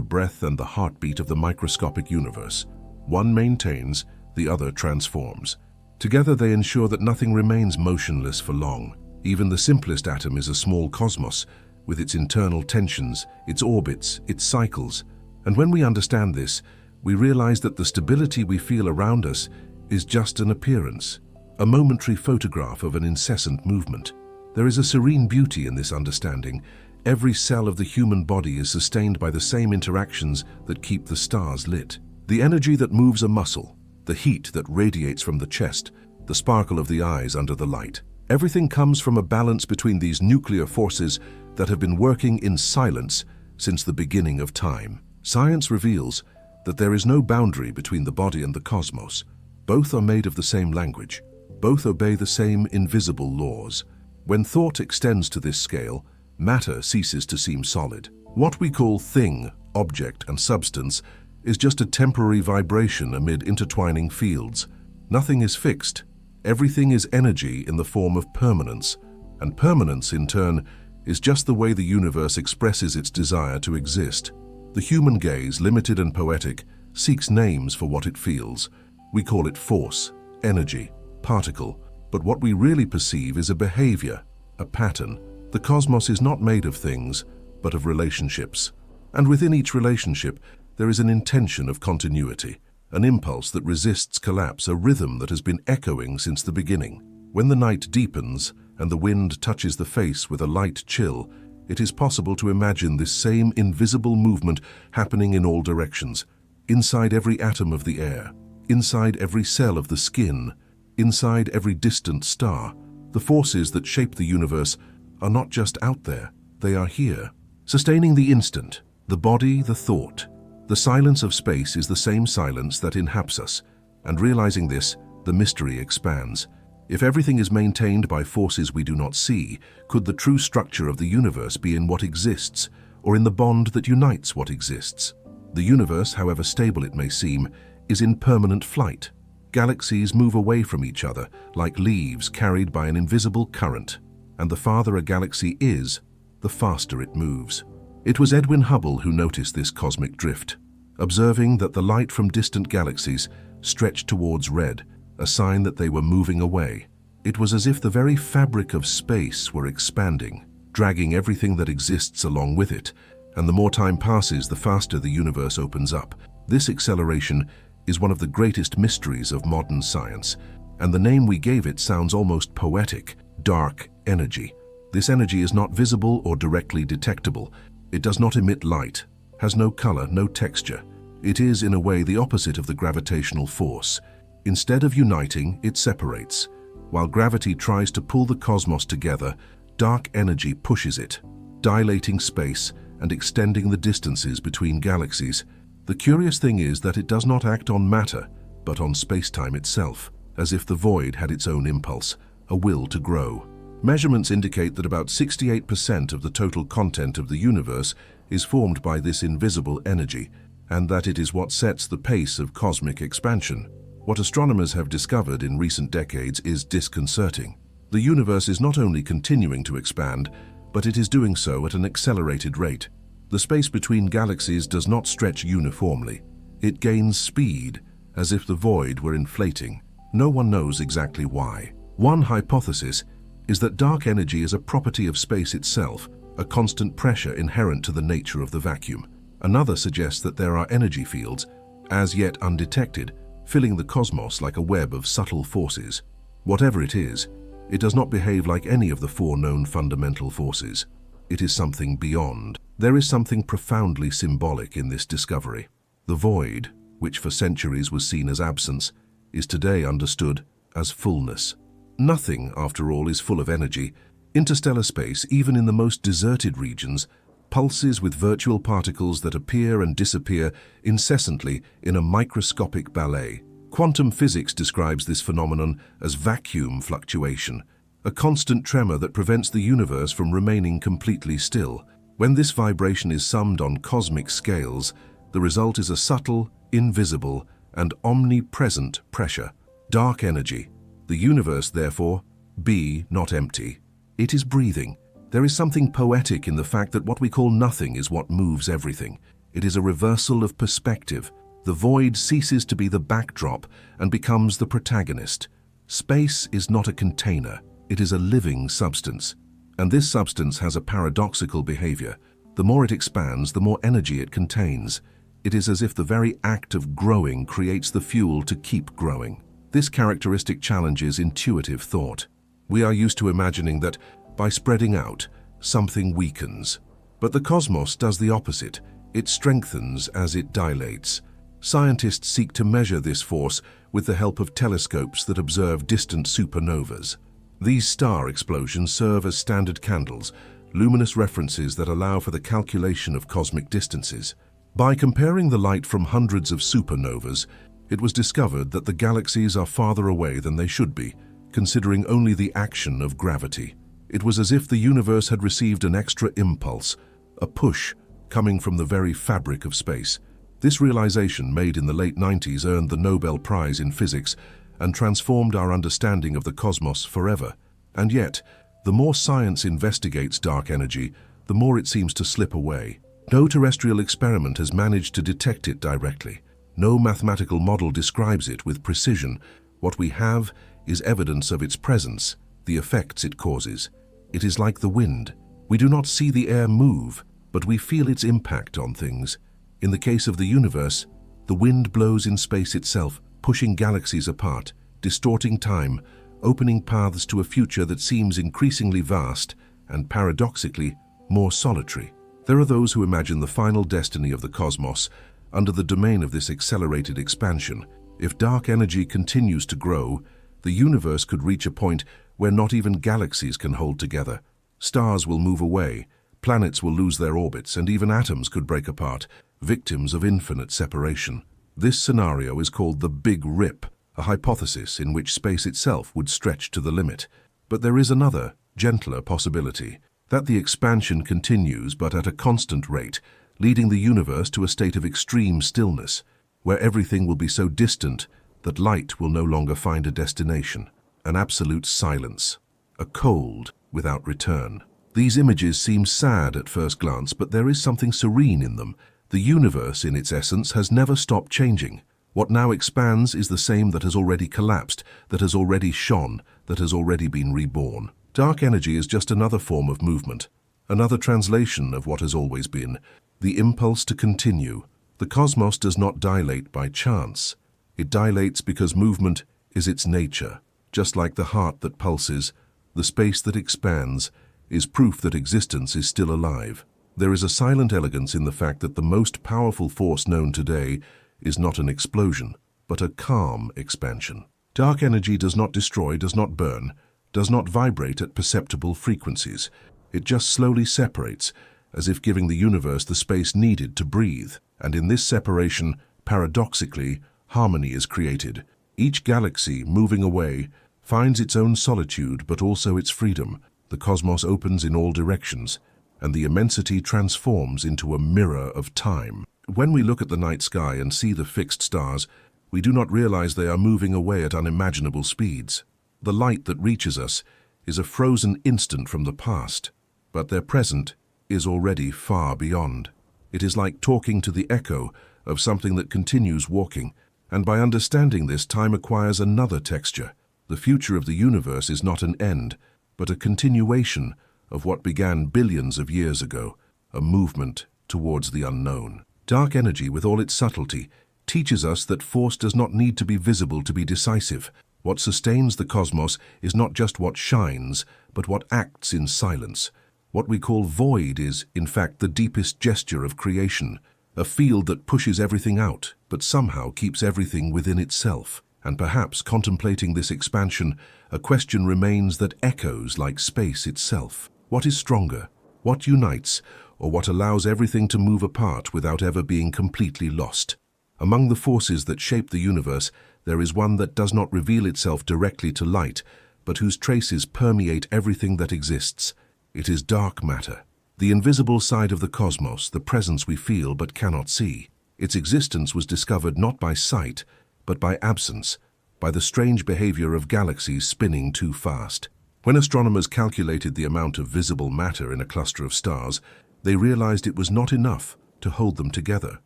breath and the heartbeat of the microscopic universe. One maintains, the other transforms. Together they ensure that nothing remains motionless for long. Even the simplest atom is a small cosmos, with its internal tensions, its orbits, its cycles. And when we understand this, we realize that the stability we feel around us is just an appearance, a momentary photograph of an incessant movement. There is a serene beauty in this understanding. Every cell of the human body is sustained by the same interactions that keep the stars lit. The energy that moves a muscle, the heat that radiates from the chest, the sparkle of the eyes under the light. Everything comes from a balance between these nuclear forces that have been working in silence since the beginning of time. Science reveals that there is no boundary between the body and the cosmos. Both are made of the same language. Both obey the same invisible laws. When thought extends to this scale, matter ceases to seem solid. What we call thing, object, and substance is just a temporary vibration amid intertwining fields. Nothing is fixed. Everything is energy in the form of permanence, and permanence, in turn, is just the way the universe expresses its desire to exist. The human gaze, limited and poetic, seeks names for what it feels. We call it force, energy, particle, but what we really perceive is a behavior, a pattern. The cosmos is not made of things, but of relationships. And within each relationship, there is an intention of continuity, an impulse that resists collapse, a rhythm that has been echoing since the beginning. When the night deepens and the wind touches the face with a light chill, it is possible to imagine this same invisible movement happening in all directions, inside every atom of the air, inside every cell of the skin, inside every distant star. The forces that shape the universe are not just out there, they are here, sustaining the instant, the body, the thought. The silence of space is the same silence that inhabits us, and realizing this, the mystery expands. If everything is maintained by forces we do not see, could the true structure of the universe be in what exists, or in the bond that unites what exists? The universe, however stable it may seem, is in permanent flight. Galaxies move away from each other, like leaves carried by an invisible current, and the farther a galaxy is, the faster it moves. It was Edwin Hubble who noticed this cosmic drift, observing that the light from distant galaxies stretched towards red, a sign that they were moving away. It was as if the very fabric of space were expanding, dragging everything that exists along with it, and the more time passes, the faster the universe opens up. This acceleration is one of the greatest mysteries of modern science, and the name we gave it sounds almost poetic: dark energy. This energy is not visible or directly detectable. It does not emit light, has no color, no texture. It is, in a way, the opposite of the gravitational force. Instead of uniting, it separates. While gravity tries to pull the cosmos together, dark energy pushes it, dilating space and extending the distances between galaxies. The curious thing is that it does not act on matter, but on space-time itself, as if the void had its own impulse, a will to grow. Measurements indicate that about 68% of the total content of the universe is formed by this invisible energy, and that it is what sets the pace of cosmic expansion. What astronomers have discovered in recent decades is disconcerting. The universe is not only continuing to expand, but it is doing so at an accelerated rate. The space between galaxies does not stretch uniformly. It gains speed, as if the void were inflating. No one knows exactly why. One hypothesis is that dark energy is a property of space itself, a constant pressure inherent to the nature of the vacuum. Another suggests that there are energy fields, as yet undetected, filling the cosmos like a web of subtle forces. Whatever it is, it does not behave like any of the four known fundamental forces. It is something beyond. There is something profoundly symbolic in this discovery. The void, which for centuries was seen as absence, is today understood as fullness. Nothing, after all, is full of energy. Interstellar space, even in the most deserted regions, pulses with virtual particles that appear and disappear incessantly in a microscopic ballet. Quantum physics describes this phenomenon as vacuum fluctuation, a constant tremor that prevents the universe from remaining completely still. When this vibration is summed on cosmic scales, the result is a subtle, invisible, and omnipresent pressure. Dark energy. The universe, therefore, be not empty. It is breathing. There is something poetic in the fact that what we call nothing is what moves everything. It is a reversal of perspective. The void ceases to be the backdrop and becomes the protagonist. Space is not a container. It is a living substance. And this substance has a paradoxical behavior. The more it expands, the more energy it contains. It is as if the very act of growing creates the fuel to keep growing. This characteristic challenges intuitive thought. We are used to imagining that by spreading out, something weakens. But the cosmos does the opposite. It strengthens as it dilates. Scientists seek to measure this force with the help of telescopes that observe distant supernovas. These star explosions serve as standard candles, luminous references that allow for the calculation of cosmic distances. By comparing the light from hundreds of supernovas, it was discovered that the galaxies are farther away than they should be, considering only the action of gravity. It was as if the universe had received an extra impulse, a push, coming from the very fabric of space. This realization, made in the late 90s, earned the Nobel Prize in Physics and transformed our understanding of the cosmos forever. And yet, the more science investigates dark energy, the more it seems to slip away. No terrestrial experiment has managed to detect it directly. No mathematical model describes it with precision. What we have is evidence of its presence, the effects it causes. It is like the wind. We do not see the air move, but we feel its impact on things. In the case of the universe, the wind blows in space itself, pushing galaxies apart, distorting time, opening paths to a future that seems increasingly vast and, paradoxically, more solitary. There are those who imagine the final destiny of the cosmos under the domain of this accelerated expansion. If dark energy continues to grow, the universe could reach a point where not even galaxies can hold together. Stars will move away, planets will lose their orbits, and even atoms could break apart, victims of infinite separation. This scenario is called the Big Rip, a hypothesis in which space itself would stretch to the limit. But there is another, gentler possibility, that the expansion continues but at a constant rate, leading the universe to a state of extreme stillness, where everything will be so distant that light will no longer find a destination, an absolute silence, a cold without return. These images seem sad at first glance, but there is something serene in them. The universe, in its essence, has never stopped changing. What now expands is the same that has already collapsed, that has already shone, that has already been reborn. Dark energy is just another form of movement, another translation of what has always been, the impulse to continue. The cosmos does not dilate by chance. It dilates because movement is its nature. Just like the heart that pulses, the space that expands is proof that existence is still alive. There is a silent elegance in the fact that the most powerful force known today is not an explosion, but a calm expansion. Dark energy does not destroy, does not burn, does not vibrate at perceptible frequencies. It just slowly separates, as if giving the universe the space needed to breathe. And in this separation, paradoxically, harmony is created. Each galaxy, moving away, finds its own solitude but also its freedom. The cosmos opens in all directions, and the immensity transforms into a mirror of time. When we look at the night sky and see the fixed stars, we do not realize they are moving away at unimaginable speeds. The light that reaches us is a frozen instant from the past, but their present is already far beyond. It is like talking to the echo of something that continues walking, and by understanding this, time acquires another texture. The future of the universe is not an end, but a continuation of what began billions of years ago, a movement towards the unknown. Dark energy, with all its subtlety, teaches us that force does not need to be visible to be decisive. What sustains the cosmos is not just what shines, but what acts in silence. What we call void is, in fact, the deepest gesture of creation, a field that pushes everything out, but somehow keeps everything within itself. And perhaps, contemplating this expansion, a question remains that echoes like space itself. What is stronger? What unites? Or what allows everything to move apart without ever being completely lost? Among the forces that shape the universe, there is one that does not reveal itself directly to light, but whose traces permeate everything that exists. It is dark matter, the invisible side of the cosmos, the presence we feel but cannot see. Its existence was discovered not by sight, but by absence, by the strange behavior of galaxies spinning too fast. When astronomers calculated the amount of visible matter in a cluster of stars, they realized it was not enough to hold them together.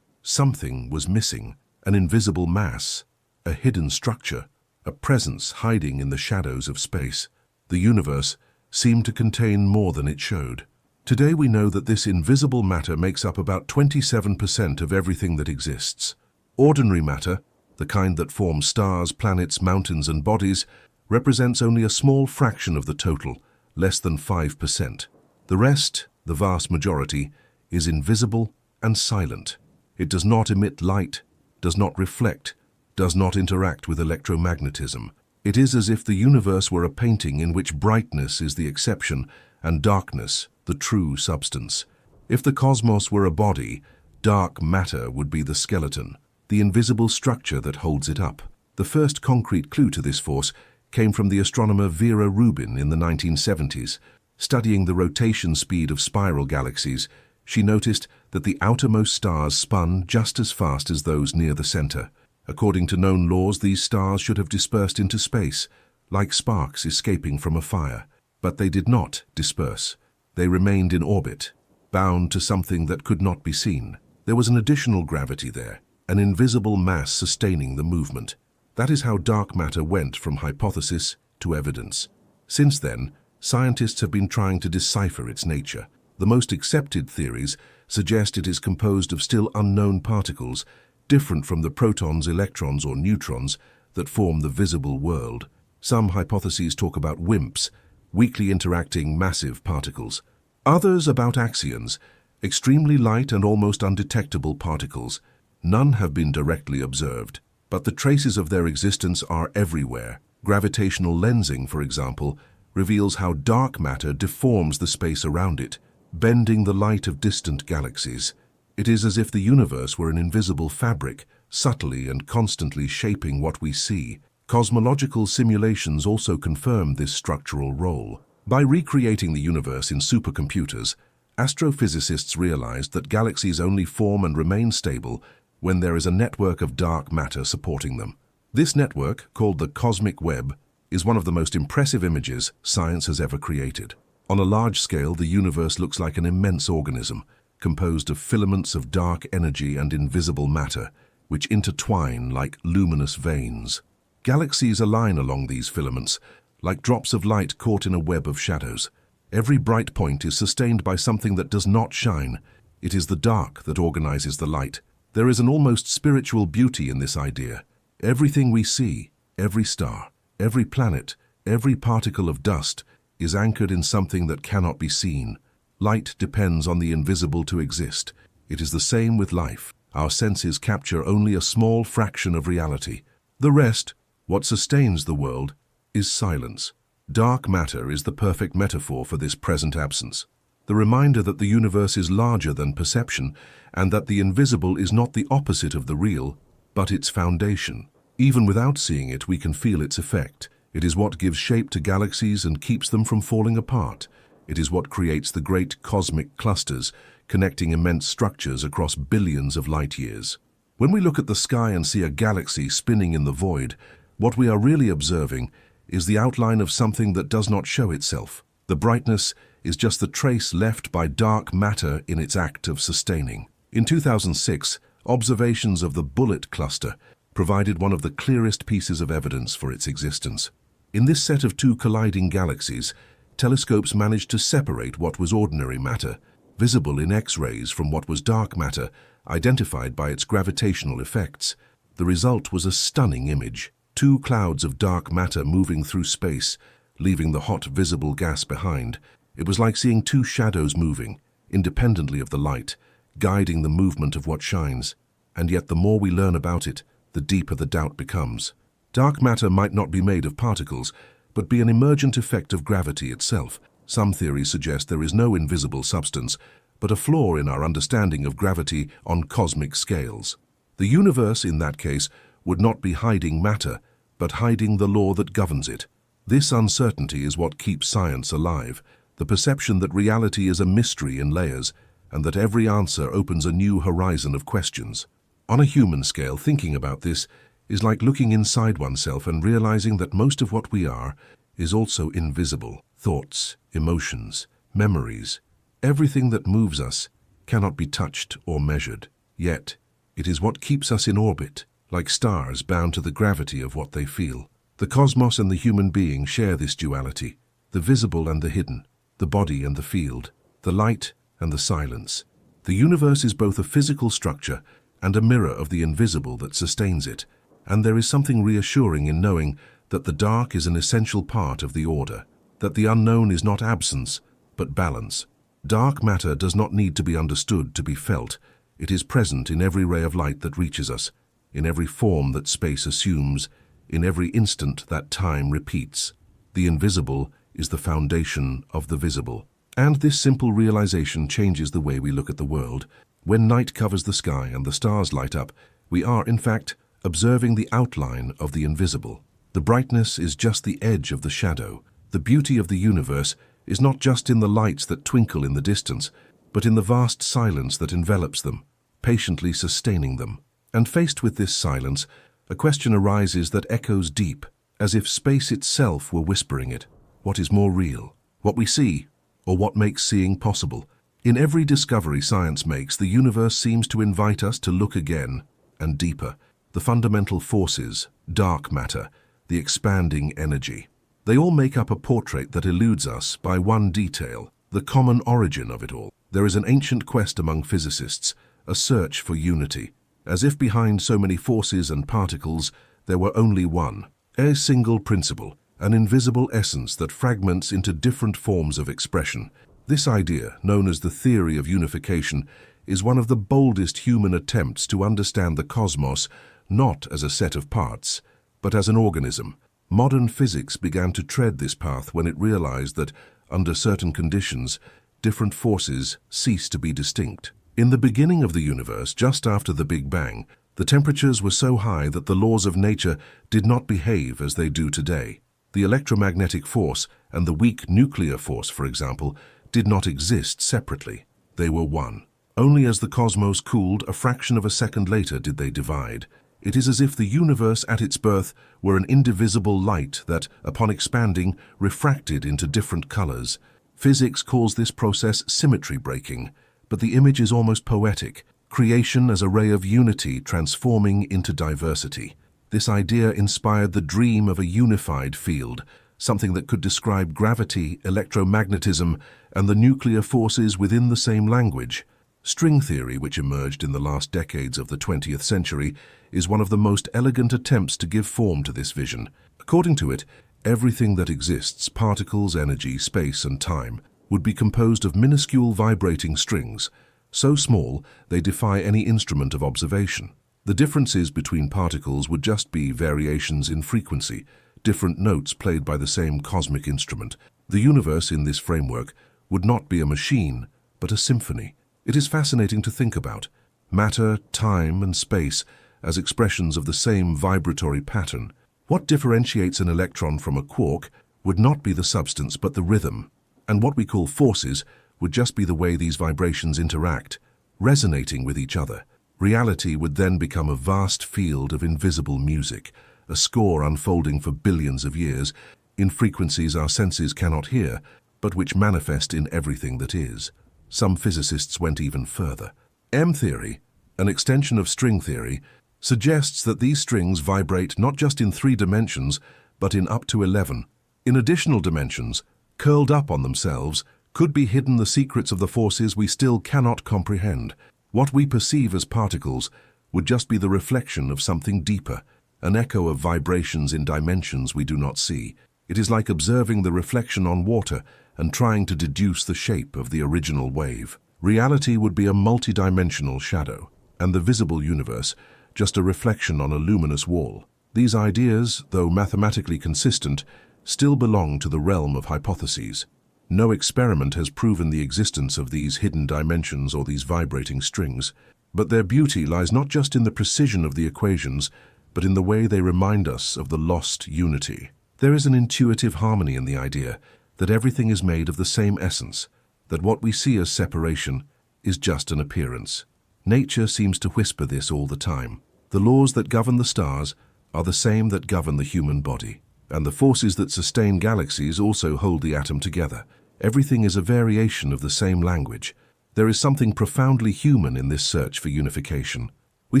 Something was missing, an invisible mass, a hidden structure, a presence hiding in the shadows of space. The universe seemed to contain more than it showed. Today we know that this invisible matter makes up about 27% of everything that exists. Ordinary matter, the kind that forms stars, planets, mountains, and bodies, represents only a small fraction of the total, less than 5%. The rest, the vast majority, is invisible and silent. It does not emit light, does not reflect, does not interact with electromagnetism. It is as if the universe were a painting in which brightness is the exception and darkness the true substance. If the cosmos were a body, dark matter would be the skeleton, the invisible structure that holds it up. The first concrete clue to this force came from the astronomer Vera Rubin in the 1970s. Studying the rotation speed of spiral galaxies, she noticed that the outermost stars spun just as fast as those near the center. According to known laws, these stars should have dispersed into space, like sparks escaping from a fire. But they did not disperse. They remained in orbit, bound to something that could not be seen. There was an additional gravity there, an invisible mass sustaining the movement. That is how dark matter went from hypothesis to evidence. Since then, scientists have been trying to decipher its nature. The most accepted theories suggest it is composed of still unknown particles, different from the protons, electrons, or neutrons that form the visible world. Some hypotheses talk about WIMPs, weakly interacting massive particles. Others about axions, extremely light and almost undetectable particles. None have been directly observed, but the traces of their existence are everywhere. Gravitational lensing, for example, reveals how dark matter deforms the space around it, bending the light of distant galaxies. It is as if the universe were an invisible fabric, subtly and constantly shaping what we see. Cosmological simulations also confirm this structural role. By recreating the universe in supercomputers, astrophysicists realized that galaxies only form and remain stable when there is a network of dark matter supporting them. This network, called the cosmic web, is one of the most impressive images science has ever created. On a large scale, the universe looks like an immense organism, composed of filaments of dark energy and invisible matter, which intertwine like luminous veins. Galaxies align along these filaments, like drops of light caught in a web of shadows. Every bright point is sustained by something that does not shine. It is the dark that organizes the light. There is an almost spiritual beauty in this idea. Everything we see, every star, every planet, every particle of dust, is anchored in something that cannot be seen. Light depends on the invisible to exist. It is the same with life. Our senses capture only a small fraction of reality. The rest, what sustains the world, is silence. Dark matter is the perfect metaphor for this present absence. The reminder that the universe is larger than perception and that the invisible is not the opposite of the real, but its foundation. Even without seeing it, we can feel its effect. It is what gives shape to galaxies and keeps them from falling apart. It is what creates the great cosmic clusters, connecting immense structures across billions of light years. When we look at the sky and see a galaxy spinning in the void, what we are really observing is the outline of something that does not show itself. The brightness is just the trace left by dark matter in its act of sustaining. In 2006, observations of the Bullet cluster provided one of the clearest pieces of evidence for its existence. In this set of two colliding galaxies, telescopes managed to separate what was ordinary matter, visible in X-rays, from what was dark matter, identified by its gravitational effects. The result was a stunning image. Two clouds of dark matter moving through space, leaving the hot visible gas behind. It was like seeing two shadows moving, independently of the light, guiding the movement of what shines. And yet the more we learn about it, the deeper the doubt becomes. Dark matter might not be made of particles, but be an emergent effect of gravity itself. Some theories suggest there is no invisible substance, but a flaw in our understanding of gravity on cosmic scales. The universe, in that case, would not be hiding matter, but hiding the law that governs it. This uncertainty is what keeps science alive, the perception that reality is a mystery in layers, and that every answer opens a new horizon of questions. On a human scale, thinking about this is like looking inside oneself and realizing that most of what we are is also invisible. Thoughts, emotions, memories, everything that moves us cannot be touched or measured. Yet, it is what keeps us in orbit, like stars bound to the gravity of what they feel. The cosmos and the human being share this duality, the visible and the hidden, the body and the field, the light and the silence. The universe is both a physical structure and a mirror of the invisible that sustains it, and there is something reassuring in knowing that the dark is an essential part of the order, that the unknown is not absence, but balance. Dark matter does not need to be understood to be felt. It is present in every ray of light that reaches us, in every form that space assumes, in every instant that time repeats. The invisible is the foundation of the visible. And this simple realization changes the way we look at the world. When night covers the sky and the stars light up, we are, in fact, observing the outline of the invisible. The brightness is just the edge of the shadow. The beauty of the universe is not just in the lights that twinkle in the distance, but in the vast silence that envelops them, patiently sustaining them. And faced with this silence, a question arises that echoes deep, as if space itself were whispering it. What is more real? What we see, or what makes seeing possible? In every discovery science makes, the universe seems to invite us to look again and deeper. The fundamental forces, dark matter, the expanding energy. They all make up a portrait that eludes us by one detail, the common origin of it all. There is an ancient quest among physicists, a search for unity, as if behind so many forces and particles there were only one, a single principle, an invisible essence that fragments into different forms of expression. This idea, known as the theory of unification, is one of the boldest human attempts to understand the cosmos not as a set of parts, but as an organism. Modern physics began to tread this path when it realized that, under certain conditions, different forces cease to be distinct. In the beginning of the universe, just after the Big Bang, the temperatures were so high that the laws of nature did not behave as they do today. The electromagnetic force and the weak nuclear force, for example, did not exist separately. They were one. Only as the cosmos cooled, a fraction of a second later did they divide. It is as if the universe at its birth were an indivisible light that, upon expanding, refracted into different colors. Physics calls this process symmetry breaking, but the image is almost poetic, creation as a ray of unity transforming into diversity. This idea inspired the dream of a unified field, something that could describe gravity, electromagnetism, and the nuclear forces within the same language. String theory, which emerged in the last decades of the 20th century, is one of the most elegant attempts to give form to this vision. According to it, everything that exists, particles, energy, space, and time, would be composed of minuscule vibrating strings, so small they defy any instrument of observation. The differences between particles would just be variations in frequency, different notes played by the same cosmic instrument. The universe in this framework would not be a machine, but a symphony. It is fascinating to think about matter, time, and space as expressions of the same vibratory pattern. What differentiates an electron from a quark would not be the substance but the rhythm, and what we call forces would just be the way these vibrations interact, resonating with each other. Reality would then become a vast field of invisible music, a score unfolding for billions of years, in frequencies our senses cannot hear, but which manifest in everything that is. Some physicists went even further. M-theory, an extension of string theory, suggests that these strings vibrate not just in 3 dimensions, but in up to 11. In additional dimensions, curled up on themselves, could be hidden the secrets of the forces we still cannot comprehend. What we perceive as particles would just be the reflection of something deeper, an echo of vibrations in dimensions we do not see. It is like observing the reflection on water and trying to deduce the shape of the original wave. Reality would be a multidimensional shadow, and the visible universe just a reflection on a luminous wall. These ideas, though mathematically consistent, still belong to the realm of hypotheses. No experiment has proven the existence of these hidden dimensions or these vibrating strings, but their beauty lies not just in the precision of the equations, but in the way they remind us of the lost unity. There is an intuitive harmony in the idea that everything is made of the same essence, that what we see as separation is just an appearance. Nature seems to whisper this all the time. The laws that govern the stars are the same that govern the human body, and the forces that sustain galaxies also hold the atom together. Everything is a variation of the same language. There is something profoundly human in this search for unification. We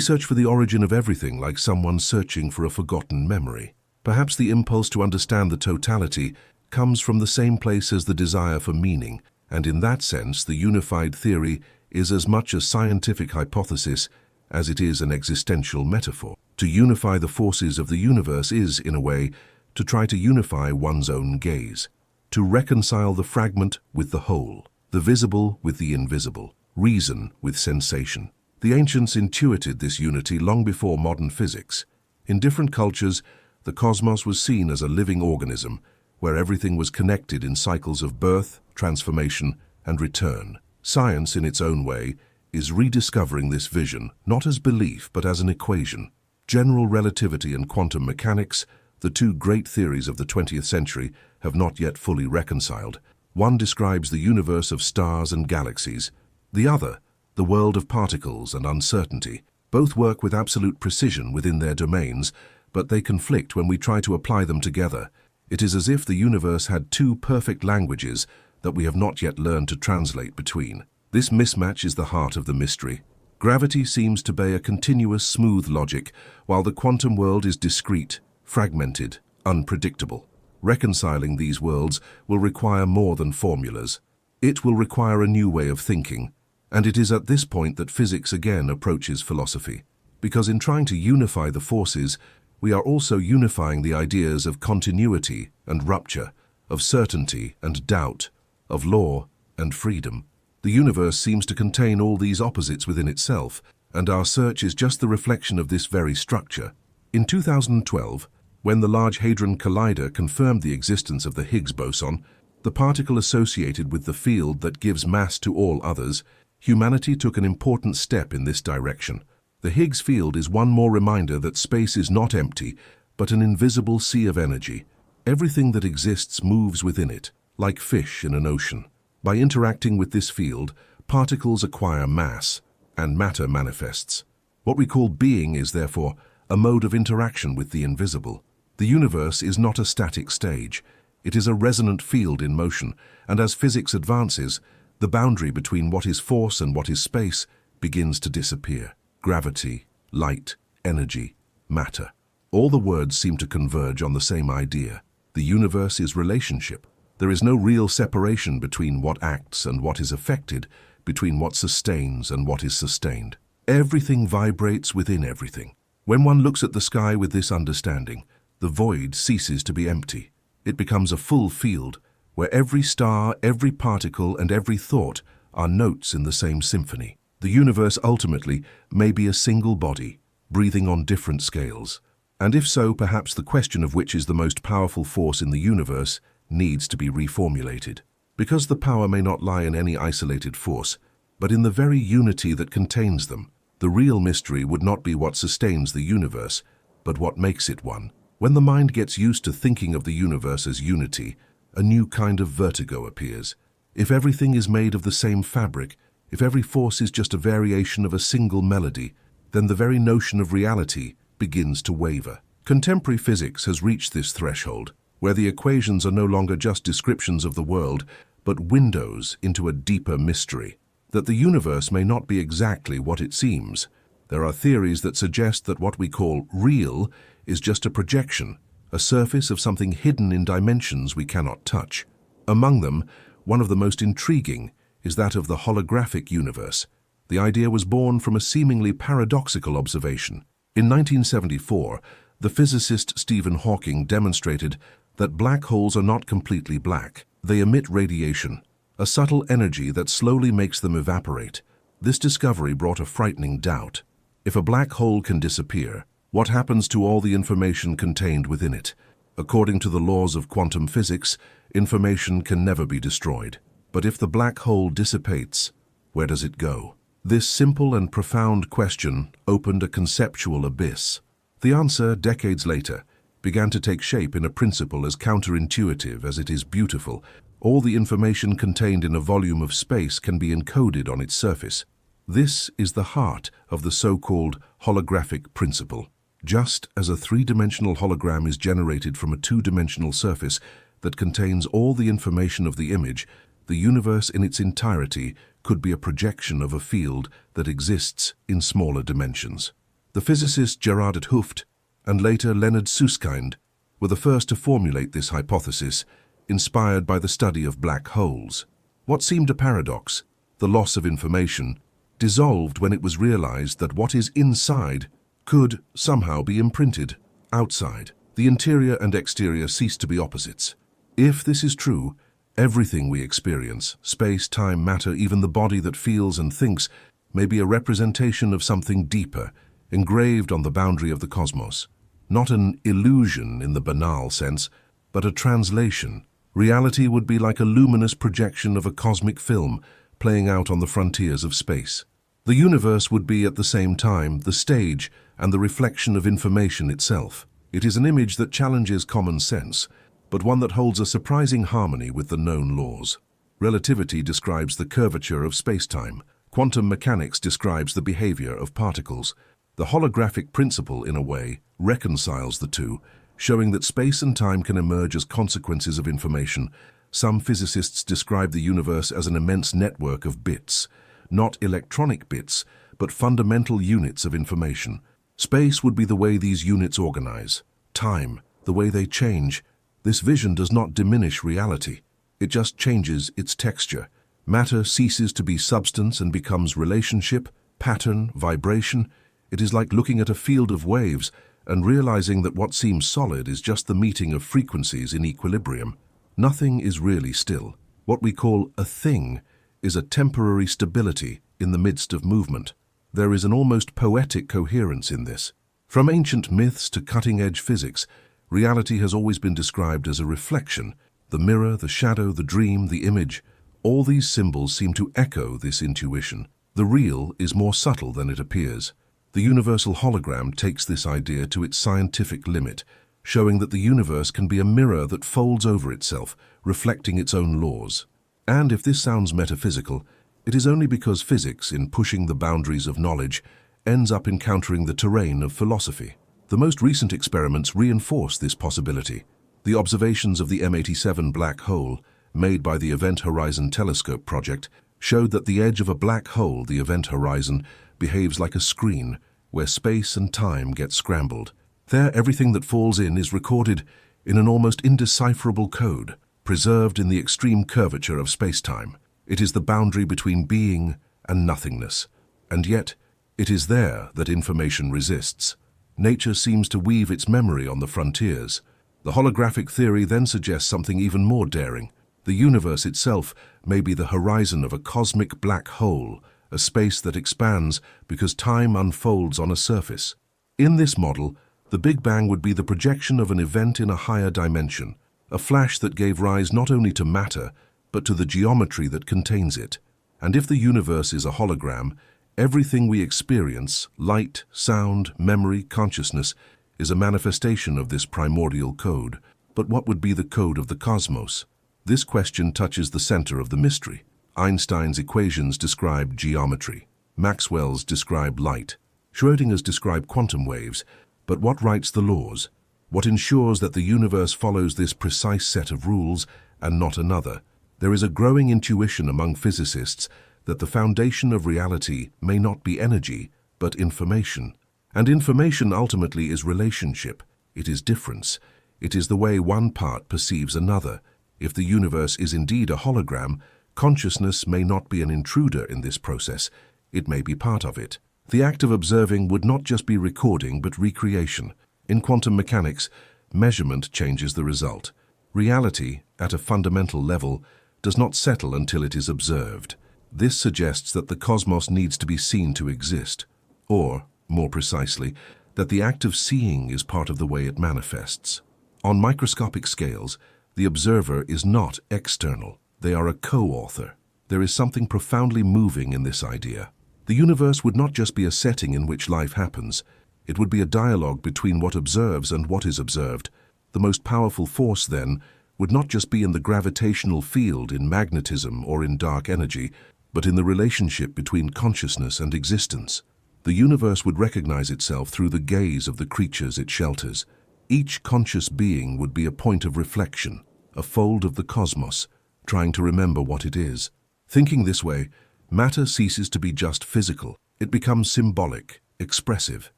search for the origin of everything like someone searching for a forgotten memory. Perhaps the impulse to understand the totality comes from the same place as the desire for meaning, and in that sense the unified theory is as much a scientific hypothesis as it is an existential metaphor. To unify the forces of the universe is, in a way, to try to unify one's own gaze, to reconcile the fragment with the whole, the visible with the invisible, reason with sensation. The ancients intuited this unity long before modern physics. In different cultures, the cosmos was seen as a living organism, where everything was connected in cycles of birth, transformation, and return. Science, in its own way, is rediscovering this vision, not as belief, but as an equation. General relativity and quantum mechanics, the 2 great theories of the 20th century, have not yet fully reconciled. One describes the universe of stars and galaxies. The other, the world of particles and uncertainty. Both work with absolute precision within their domains, but they conflict when we try to apply them together. It is as if the universe had 2 perfect languages that we have not yet learned to translate between. This mismatch is the heart of the mystery. Gravity seems to obey a continuous, smooth logic, while the quantum world is discrete, fragmented, unpredictable. Reconciling these worlds will require more than formulas. It will require a new way of thinking, and it is at this point that physics again approaches philosophy. Because in trying to unify the forces, we are also unifying the ideas of continuity and rupture, of certainty and doubt, of law and freedom. The universe seems to contain all these opposites within itself, and our search is just the reflection of this very structure. In 2012, when the Large Hadron Collider confirmed the existence of the Higgs boson, the particle associated with the field that gives mass to all others, humanity took an important step in this direction. The Higgs field is one more reminder that space is not empty, but an invisible sea of energy. Everything that exists moves within it, like fish in an ocean. By interacting with this field, particles acquire mass, and matter manifests. What we call being is, therefore, a mode of interaction with the invisible. The universe is not a static stage. It is a resonant field in motion, and as physics advances, the boundary between what is force and what is space begins to disappear. Gravity, light, energy, matter. All the words seem to converge on the same idea. The universe is relationship. There is no real separation between what acts and what is affected, between what sustains and what is sustained. Everything vibrates within everything. When one looks at the sky with this understanding, the void ceases to be empty. It becomes a full field, where every star, every particle, and every thought are notes in the same symphony. The universe ultimately may be a single body, breathing on different scales. And if so, perhaps the question of which is the most powerful force in the universe needs to be reformulated. Because the power may not lie in any isolated force, but in the very unity that contains them. The real mystery would not be what sustains the universe, but what makes it one. When the mind gets used to thinking of the universe as unity, a new kind of vertigo appears. If everything is made of the same fabric, if every force is just a variation of a single melody, then the very notion of reality begins to waver. Contemporary physics has reached this threshold, where the equations are no longer just descriptions of the world, but windows into a deeper mystery. That the universe may not be exactly what it seems. There are theories that suggest that what we call real is just a projection, a surface of something hidden in dimensions we cannot touch. Among them, one of the most intriguing is that of the holographic universe. The idea was born from a seemingly paradoxical observation. In 1974, the physicist Stephen Hawking demonstrated that black holes are not completely black. They emit radiation, a subtle energy that slowly makes them evaporate. This discovery brought a frightening doubt. If a black hole can disappear, what happens to all the information contained within it? According to the laws of quantum physics, information can never be destroyed. But if the black hole dissipates, where does it go? This simple and profound question opened a conceptual abyss. The answer, decades later, began to take shape in a principle as counterintuitive as it is beautiful. All the information contained in a volume of space can be encoded on its surface. This is the heart of the so-called holographic principle. Just as a three-dimensional hologram is generated from a two-dimensional surface that contains all the information of the image, the universe in its entirety could be a projection of a field that exists in smaller dimensions. The physicists Gerard 't Hooft and later Leonard Susskind were the first to formulate this hypothesis, inspired by the study of black holes. What seemed a paradox, the loss of information, dissolved when it was realized that what is inside could somehow be imprinted outside. The interior and exterior cease to be opposites. If this is true, everything we experience, space, time, matter, even the body that feels and thinks, may be a representation of something deeper, engraved on the boundary of the cosmos. Not an illusion in the banal sense, but a translation. Reality would be like a luminous projection of a cosmic film playing out on the frontiers of space. The universe would be at the same time the stage and the reflection of information itself. It is an image that challenges common sense, but one that holds a surprising harmony with the known laws. Relativity describes the curvature of space-time. Quantum mechanics describes the behavior of particles. The holographic principle, in a way, reconciles the two, showing that space and time can emerge as consequences of information. Some physicists describe the universe as an immense network of bits, not electronic bits, but fundamental units of information. Space would be the way these units organize. Time, the way they change. This vision does not diminish reality. It just changes its texture. Matter ceases to be substance and becomes relationship, pattern, vibration. It is like looking at a field of waves, and realizing that what seems solid is just the meeting of frequencies in equilibrium. Nothing is really still. What we call a thing is a temporary stability in the midst of movement. There is an almost poetic coherence in this. From ancient myths to cutting-edge physics, reality has always been described as a reflection. The mirror, the shadow, the dream, the image, all these symbols seem to echo this intuition. The real is more subtle than it appears. The universal hologram takes this idea to its scientific limit, showing that the universe can be a mirror that folds over itself, reflecting its own laws. And if this sounds metaphysical, it is only because physics, in pushing the boundaries of knowledge, ends up encountering the terrain of philosophy. The most recent experiments reinforce this possibility. The observations of the M87 black hole, made by the Event Horizon Telescope project, showed that the edge of a black hole, the event horizon, behaves like a screen where space and time get scrambled. There, everything that falls in is recorded in an almost indecipherable code, preserved in the extreme curvature of space-time. It is the boundary between being and nothingness, and yet it is there that information resists. Nature seems to weave its memory on the frontiers. The holographic theory then suggests something even more daring. The universe itself may be the horizon of a cosmic black hole, a space that expands because time unfolds on a surface. In this model, the Big Bang would be the projection of an event in a higher dimension, a flash that gave rise not only to matter, but to the geometry that contains it. And if the universe is a hologram, everything we experience, light, sound, memory, consciousness, is a manifestation of this primordial code. But what would be the code of the cosmos? This question touches the center of the mystery. Einstein's equations describe geometry. Maxwell's describe light. Schrödinger's describe quantum waves. But what writes the laws? What ensures that the universe follows this precise set of rules and not another? There is a growing intuition among physicists that the foundation of reality may not be energy, but information. And information ultimately is relationship. It is difference. It is the way one part perceives another. If the universe is indeed a hologram, consciousness may not be an intruder in this process. It may be part of it. The act of observing would not just be recording, but recreation. In quantum mechanics, measurement changes the result. Reality, at a fundamental level, does not settle until it is observed. This suggests that the cosmos needs to be seen to exist, or, more precisely, that the act of seeing is part of the way it manifests. On microscopic scales, the observer is not external. They are a co-author. There is something profoundly moving in this idea. The universe would not just be a setting in which life happens. It would be a dialogue between what observes and what is observed. The most powerful force, then, would not just be in the gravitational field, in magnetism, or in dark energy, but in the relationship between consciousness and existence. The universe would recognize itself through the gaze of the creatures it shelters. Each conscious being would be a point of reflection, a fold of the cosmos, trying to remember what it is. Thinking this way, matter ceases to be just physical. It becomes symbolic, expressive.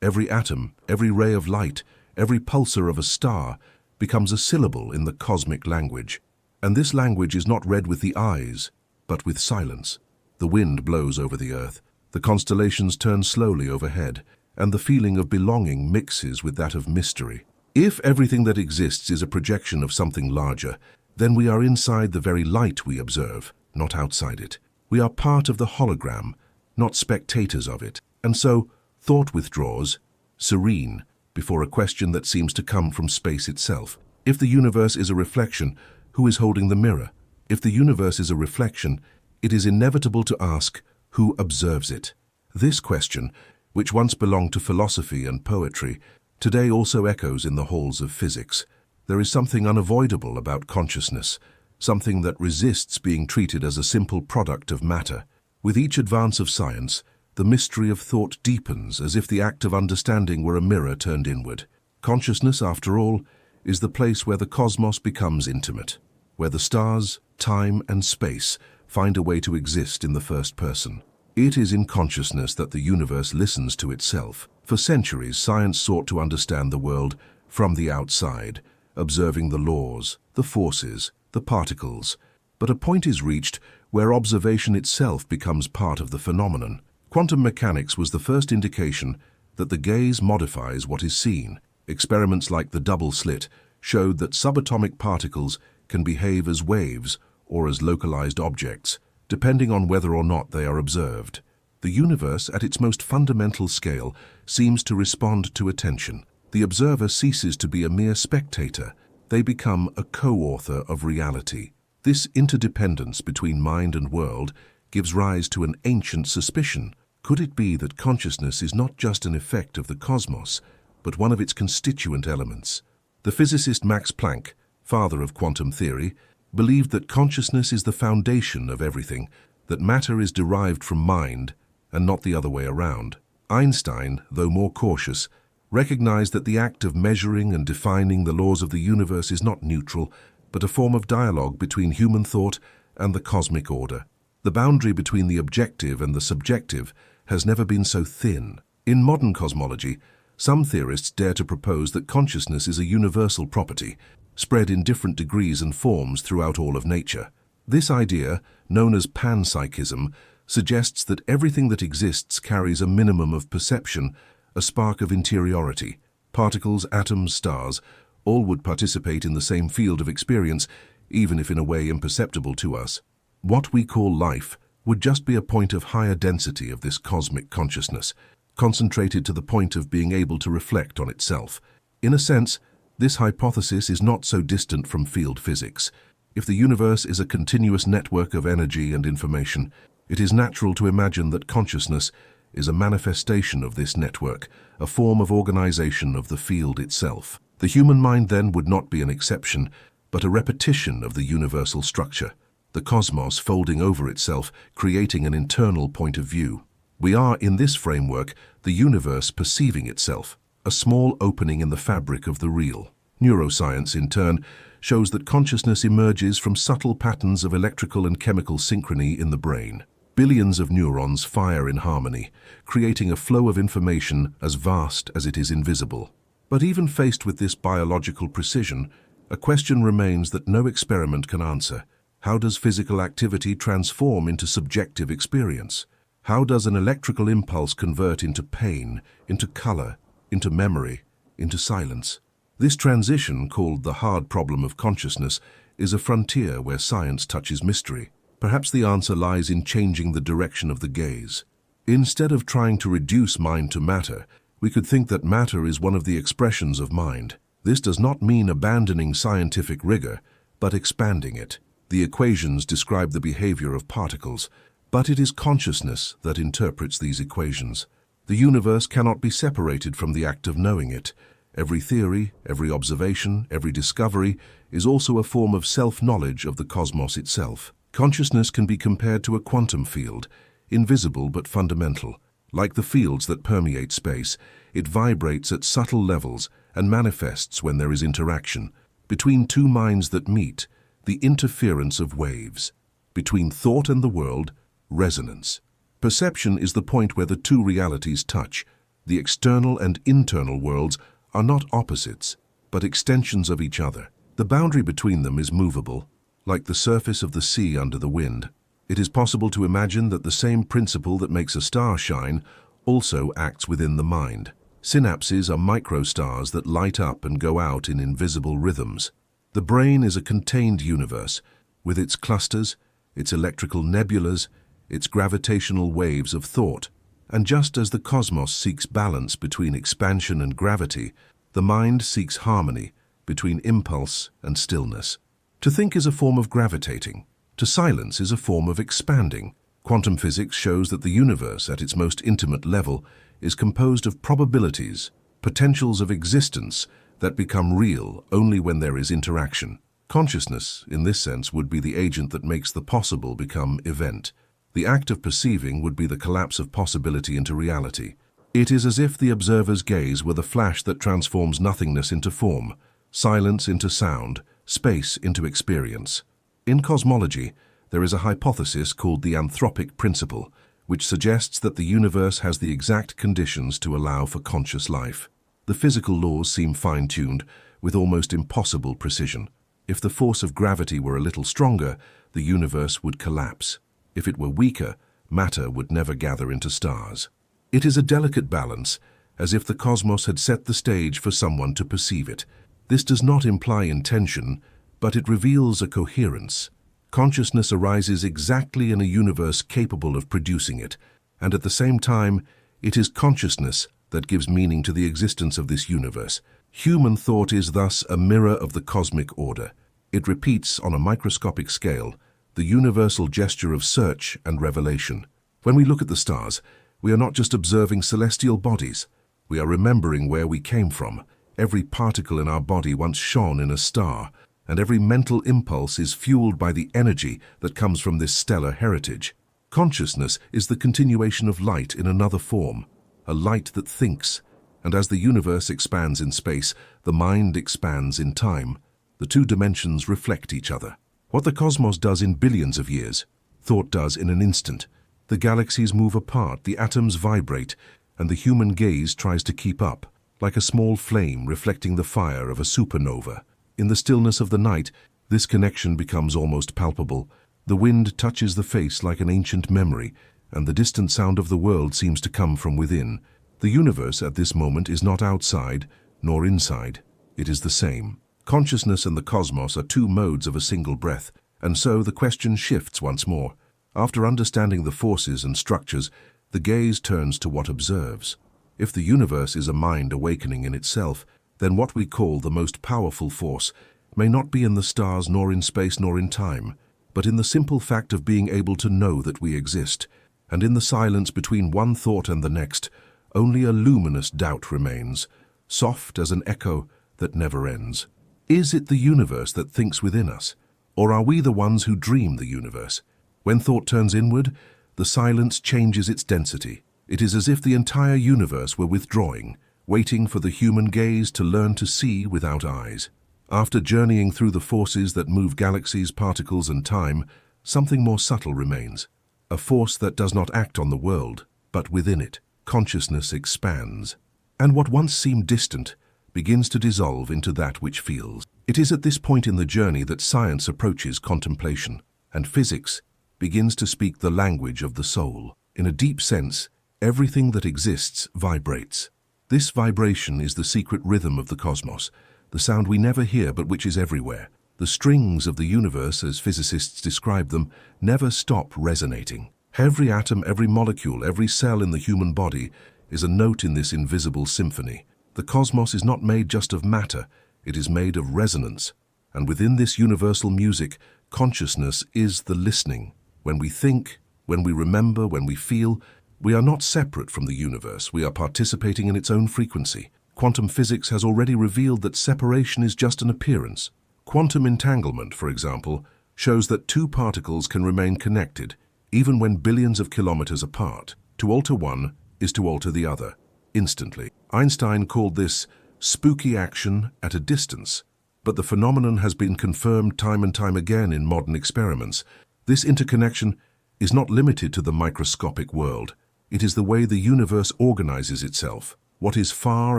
Every atom, every ray of light, every pulsar of a star becomes a syllable in the cosmic language. And this language is not read with the eyes, but with silence. The wind blows over the earth, the constellations turn slowly overhead, and the feeling of belonging mixes with that of mystery. If everything that exists is a projection of something larger, then we are inside the very light we observe, not outside it. We are part of the hologram, not spectators of it. And so, thought withdraws, serene, before a question that seems to come from space itself. If the universe is a reflection, who is holding the mirror? If the universe is a reflection, it is inevitable to ask, who observes it? This question, which once belonged to philosophy and poetry, today also echoes in the halls of physics. There is something unavoidable about consciousness, something that resists being treated as a simple product of matter. With each advance of science, the mystery of thought deepens, as if the act of understanding were a mirror turned inward. Consciousness, after all, is the place where the cosmos becomes intimate, where the stars, time, and space find a way to exist in the first person. It is in consciousness that the universe listens to itself. For centuries, science sought to understand the world from the outside, observing the laws, the forces, the particles. But a point is reached where observation itself becomes part of the phenomenon. Quantum mechanics was the first indication that the gaze modifies what is seen. Experiments like the double slit showed that subatomic particles can behave as waves or as localized objects, depending on whether or not they are observed. The universe, at its most fundamental scale, seems to respond to attention. The observer ceases to be a mere spectator. They become a co-author of reality. This interdependence between mind and world gives rise to an ancient suspicion. Could it be that consciousness is not just an effect of the cosmos, but one of its constituent elements? The physicist Max Planck, father of quantum theory, believed that consciousness is the foundation of everything, that matter is derived from mind and not the other way around. Einstein, though more cautious, recognized that the act of measuring and defining the laws of the universe is not neutral, but a form of dialogue between human thought and the cosmic order. The boundary between the objective and the subjective has never been so thin. In modern cosmology, some theorists dare to propose that consciousness is a universal property, spread in different degrees and forms throughout all of nature. This idea, known as panpsychism, suggests that everything that exists carries a minimum of perception, a spark of interiority. Particles, atoms, stars, all would participate in the same field of experience, even if in a way imperceptible to us. What we call life would just be a point of higher density of this cosmic consciousness, concentrated to the point of being able to reflect on itself. In a sense, this hypothesis is not so distant from field physics. If the universe is a continuous network of energy and information, it is natural to imagine that consciousness is a manifestation of this network, a form of organization of the field itself. The human mind then would not be an exception, but a repetition of the universal structure, the cosmos folding over itself, creating an internal point of view. We are, in this framework, the universe perceiving itself, a small opening in the fabric of the real. Neuroscience, in turn, shows that consciousness emerges from subtle patterns of electrical and chemical synchrony in the brain. Billions of neurons fire in harmony, creating a flow of information as vast as it is invisible. But even faced with this biological precision, a question remains that no experiment can answer. How does physical activity transform into subjective experience? How does an electrical impulse convert into pain, into color, into memory, into silence? This transition, called the hard problem of consciousness, is a frontier where science touches mystery. Perhaps the answer lies in changing the direction of the gaze. Instead of trying to reduce mind to matter, we could think that matter is one of the expressions of mind. This does not mean abandoning scientific rigor, but expanding it. The equations describe the behavior of particles, but it is consciousness that interprets these equations. The universe cannot be separated from the act of knowing it. Every theory, every observation, every discovery is also a form of self-knowledge of the cosmos itself. Consciousness can be compared to a quantum field, invisible but fundamental. Like the fields that permeate space, it vibrates at subtle levels and manifests when there is interaction. Between two minds that meet, the interference of waves. Between thought and the world, resonance. Perception is the point where the two realities touch. The external and internal worlds are not opposites, but extensions of each other. The boundary between them is movable, like the surface of the sea under the wind. It is possible to imagine that the same principle that makes a star shine also acts within the mind. Synapses are microstars that light up and go out in invisible rhythms. The brain is a contained universe, with its clusters, its electrical nebulas, its gravitational waves of thought. And just as the cosmos seeks balance between expansion and gravity, the mind seeks harmony between impulse and stillness. To think is a form of gravitating. To silence is a form of expanding. Quantum physics shows that the universe, at its most intimate level, is composed of probabilities, potentials of existence that become real only when there is interaction. Consciousness, in this sense, would be the agent that makes the possible become event. The act of perceiving would be the collapse of possibility into reality. It is as if the observer's gaze were the flash that transforms nothingness into form, silence into sound, space into experience. In cosmology, there is a hypothesis called the anthropic principle, which suggests that the universe has the exact conditions to allow for conscious life. The physical laws seem fine-tuned, with almost impossible precision. If the force of gravity were a little stronger, the universe would collapse. If it were weaker, matter would never gather into stars. It is a delicate balance, as if the cosmos had set the stage for someone to perceive it. This does not imply intention, but it reveals a coherence. Consciousness arises exactly in a universe capable of producing it, and at the same time, it is consciousness that gives meaning to the existence of this universe. Human thought is thus a mirror of the cosmic order. It repeats on a microscopic scale the universal gesture of search and revelation. When we look at the stars, we are not just observing celestial bodies. We are remembering where we came from. Every particle in our body once shone in a star, and every mental impulse is fueled by the energy that comes from this stellar heritage. Consciousness is the continuation of light in another form, a light that thinks, and as the universe expands in space, the mind expands in time. The two dimensions reflect each other. What the cosmos does in billions of years, thought does in an instant. The galaxies move apart, the atoms vibrate, and the human gaze tries to keep up, like a small flame reflecting the fire of a supernova. In the stillness of the night, this connection becomes almost palpable. The wind touches the face like an ancient memory, and the distant sound of the world seems to come from within. The universe at this moment is not outside nor inside. It is the same. Consciousness and the cosmos are two modes of a single breath, and so the question shifts once more. After understanding the forces and structures, the gaze turns to what observes. If the universe is a mind awakening in itself, then what we call the most powerful force may not be in the stars nor in space nor in time, but in the simple fact of being able to know that we exist, and in the silence between one thought and the next, only a luminous doubt remains, soft as an echo that never ends. Is it the universe that thinks within us, or are we the ones who dream the universe? When thought turns inward, the silence changes its density. It is as if the entire universe were withdrawing, waiting for the human gaze to learn to see without eyes. After journeying through the forces that move galaxies, particles, and time, something more subtle remains. A force that does not act on the world, but within it, consciousness expands. And what once seemed distant begins to dissolve into that which feels. It is at this point in the journey that science approaches contemplation, and physics begins to speak the language of the soul. In a deep sense, everything that exists vibrates. This vibration is the secret rhythm of the cosmos, the sound we never hear but which is everywhere. The strings of the universe, as physicists describe them, never stop resonating. Every atom, every molecule, every cell in the human body is a note in this invisible symphony. The cosmos is not made just of matter, it is made of resonance. And within this universal music, consciousness is the listening. When we think, when we remember, when we feel, we are not separate from the universe, we are participating in its own frequency. Quantum physics has already revealed that separation is just an appearance. Quantum entanglement, for example, shows that two particles can remain connected, even when billions of kilometers apart. To alter one is to alter the other, instantly. Einstein called this spooky action at a distance, but the phenomenon has been confirmed time and time again in modern experiments. This interconnection is not limited to the microscopic world. It is the way the universe organizes itself. What is far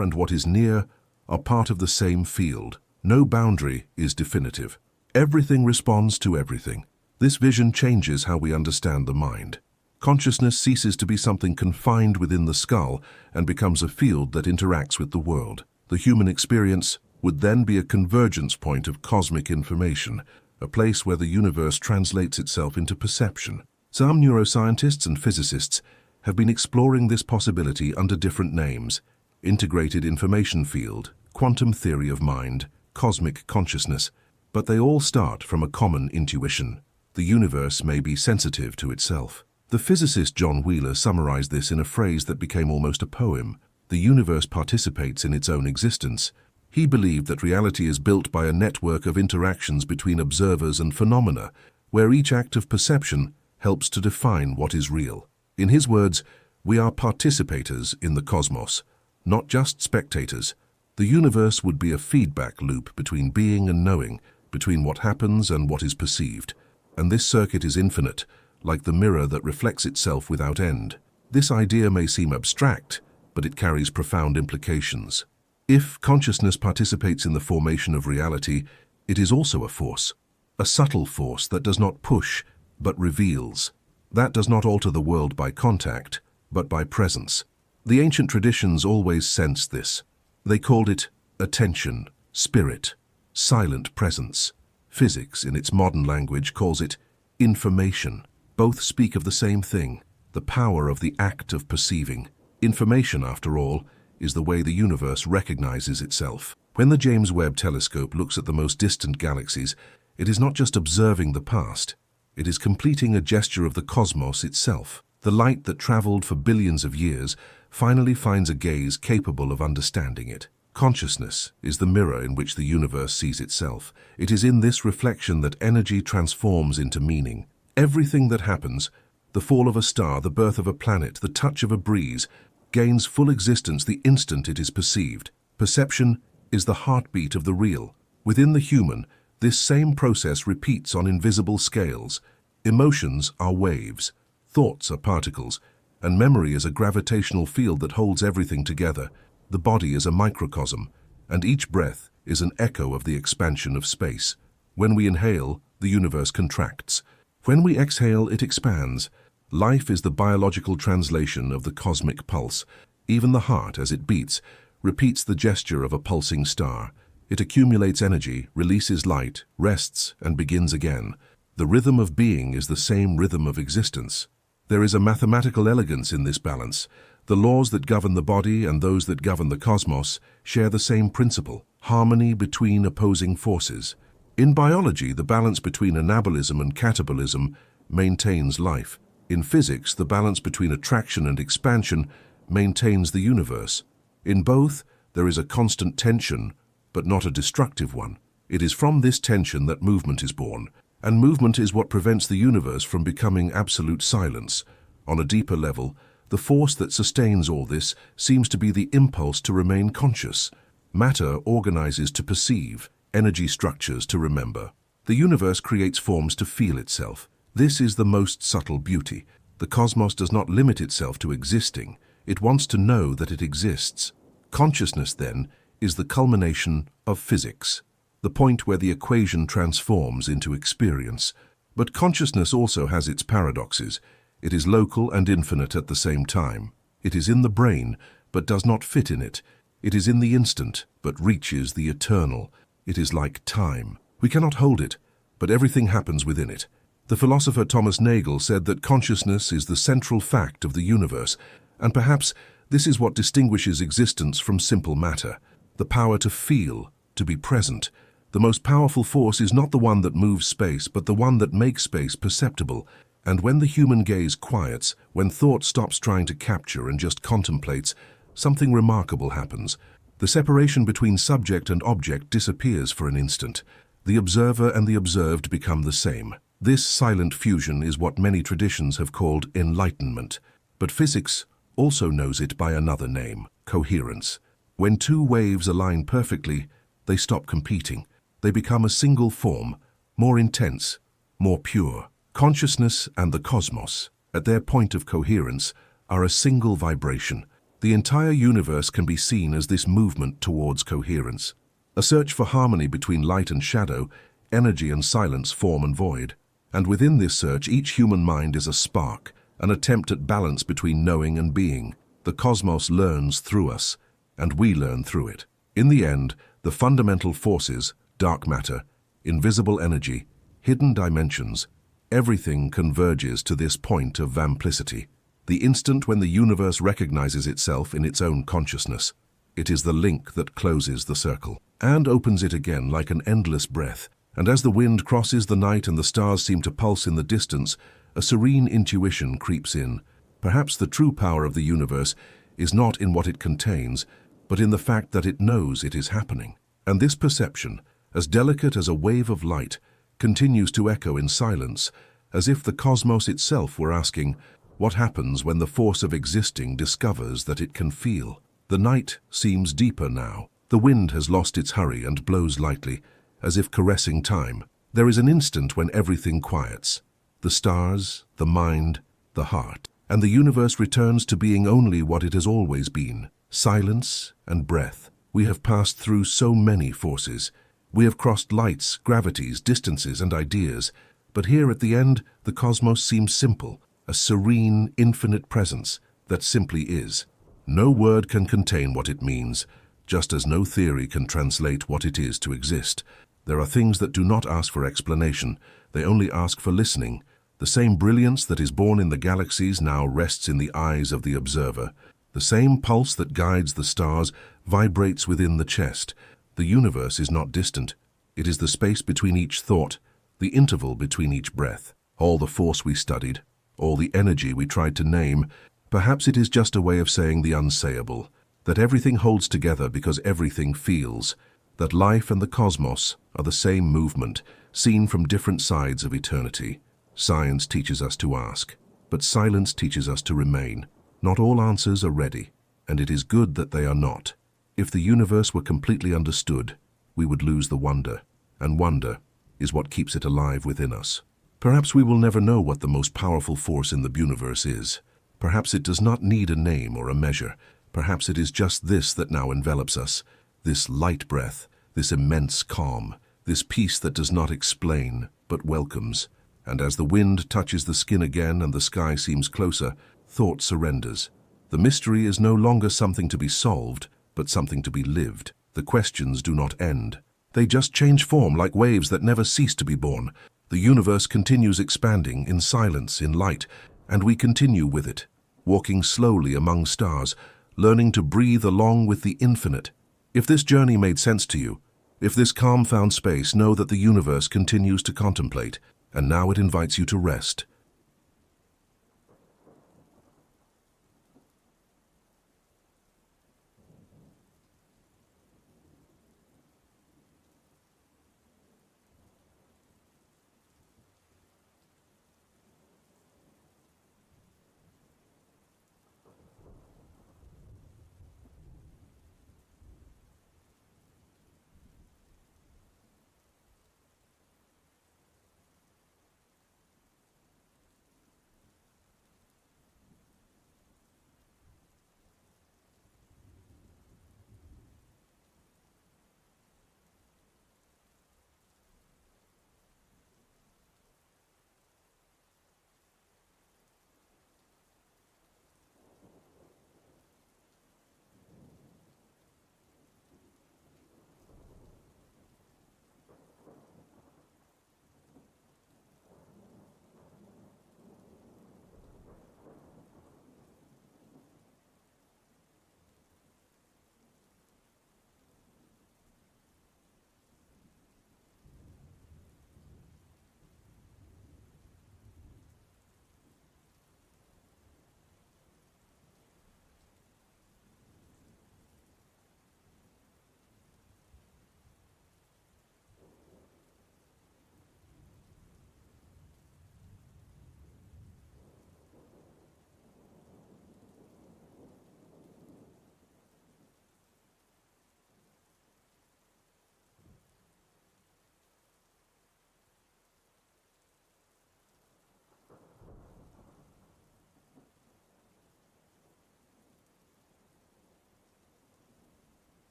and what is near are part of the same field. No boundary is definitive. Everything responds to everything. This vision changes how we understand the mind. Consciousness ceases to be something confined within the skull and becomes a field that interacts with the world. The human experience would then be a convergence point of cosmic information, a place where the universe translates itself into perception. Some neuroscientists and physicists have been exploring this possibility under different names: integrated information field, quantum theory of mind, cosmic consciousness, but they all start from a common intuition. The universe may be sensitive to itself. The physicist John Wheeler summarized this in a phrase that became almost a poem. The universe participates in its own existence. He believed that reality is built by a network of interactions between observers and phenomena, where each act of perception helps to define what is real. In his words, we are participators in the cosmos, not just spectators. The universe would be a feedback loop between being and knowing, between what happens and what is perceived. And this circuit is infinite, like the mirror that reflects itself without end. This idea may seem abstract, but it carries profound implications. If consciousness participates in the formation of reality, it is also a force, a subtle force that does not push, but reveals. That does not alter the world by contact, but by presence. The ancient traditions always sensed this. They called it attention, spirit, silent presence. Physics, in its modern language, calls it information. Both speak of the same thing, the power of the act of perceiving. Information, after all, is the way the universe recognizes itself. When the James Webb Telescope looks at the most distant galaxies, it is not just observing the past, it is completing a gesture of the cosmos itself. The light that traveled for billions of years finally finds a gaze capable of understanding it. Consciousness is the mirror in which the universe sees itself. It is in this reflection that energy transforms into meaning. Everything that happens, the fall of a star, the birth of a planet, the touch of a breeze, gains full existence the instant it is perceived. Perception is the heartbeat of the real. Within the human, this same process repeats on invisible scales. Emotions are waves, thoughts are particles, and memory is a gravitational field that holds everything together. The body is a microcosm, and each breath is an echo of the expansion of space. When we inhale, the universe contracts. When we exhale, it expands. Life is the biological translation of the cosmic pulse. Even the heart, as it beats, repeats the gesture of a pulsing star. It accumulates energy, releases light, rests, and begins again. The rhythm of being is the same rhythm of existence. There is a mathematical elegance in this balance. The laws that govern the body and those that govern the cosmos share the same principle, harmony between opposing forces. In biology, the balance between anabolism and catabolism maintains life. In physics, the balance between attraction and expansion maintains the universe. In both, there is a constant tension, but not a destructive one. It is from this tension that movement is born, and movement is what prevents the universe from becoming absolute silence. On a deeper level, the force that sustains all this seems to be the impulse to remain conscious. Matter organizes to perceive, energy structures to remember. The universe creates forms to feel itself. This is the most subtle beauty. The cosmos does not limit itself to existing. It wants to know that it exists. Consciousness, then, is the culmination of physics, the point where the equation transforms into experience. But consciousness also has its paradoxes. It is local and infinite at the same time. It is in the brain, but does not fit in it. It is in the instant, but reaches the eternal. It is like time. We cannot hold it, but everything happens within it. The philosopher Thomas Nagel said that consciousness is the central fact of the universe, and perhaps this is what distinguishes existence from simple matter. The power to feel, to be present. The most powerful force is not the one that moves space, but the one that makes space perceptible. And when the human gaze quiets, when thought stops trying to capture and just contemplates, something remarkable happens. The separation between subject and object disappears for an instant. The observer and the observed become the same. This silent fusion is what many traditions have called enlightenment. But physics also knows it by another name, coherence. When two waves align perfectly, they stop competing. They become a single form, more intense, more pure. Consciousness and the cosmos, at their point of coherence, are a single vibration. The entire universe can be seen as this movement towards coherence. A search for harmony between light and shadow, energy and silence, form and void. And within this search, each human mind is a spark, an attempt at balance between knowing and being. The cosmos learns through us, and we learn through it. In the end, the fundamental forces, dark matter, invisible energy, hidden dimensions, everything converges to this point of vamplicity. The instant when the universe recognizes itself in its own consciousness, it is the link that closes the circle and opens it again like an endless breath. And as the wind crosses the night and the stars seem to pulse in the distance, a serene intuition creeps in. Perhaps the true power of the universe is not in what it contains, but in the fact that it knows it is happening. And this perception, as delicate as a wave of light, continues to echo in silence, as if the cosmos itself were asking, what happens when the force of existing discovers that it can feel? The night seems deeper now. The wind has lost its hurry and blows lightly, as if caressing time. There is an instant when everything quiets. The stars, the mind, the heart. And the universe returns to being only what it has always been. Silence and breath. We have passed through so many forces. We have crossed lights, gravities, distances, and ideas. But here at the end, the cosmos seems simple, a serene, infinite presence that simply is. No word can contain what it means, just as no theory can translate what it is to exist. There are things that do not ask for explanation, they only ask for listening. The same brilliance that is born in the galaxies now rests in the eyes of the observer. The same pulse that guides the stars vibrates within the chest. The universe is not distant. It is the space between each thought, the interval between each breath. All the force we studied, all the energy we tried to name, perhaps it is just a way of saying the unsayable, that everything holds together because everything feels, that life and the cosmos are the same movement, seen from different sides of eternity. Science teaches us to ask, but silence teaches us to remain. Not all answers are ready, and it is good that they are not. If the universe were completely understood, we would lose the wonder, and wonder is what keeps it alive within us. Perhaps we will never know what the most powerful force in the universe is. Perhaps it does not need a name or a measure. Perhaps it is just this that now envelops us, this light breath, this immense calm, this peace that does not explain, but welcomes. And as the wind touches the skin again and the sky seems closer, thought surrenders. The mystery is no longer something to be solved, but something to be lived. The questions do not end. They just change form like waves that never cease to be born. The universe continues expanding in silence, in light, and we continue with it, walking slowly among stars, learning to breathe along with the infinite. If this journey made sense to you, if this calm found space, know that the universe continues to contemplate, and now it invites you to rest.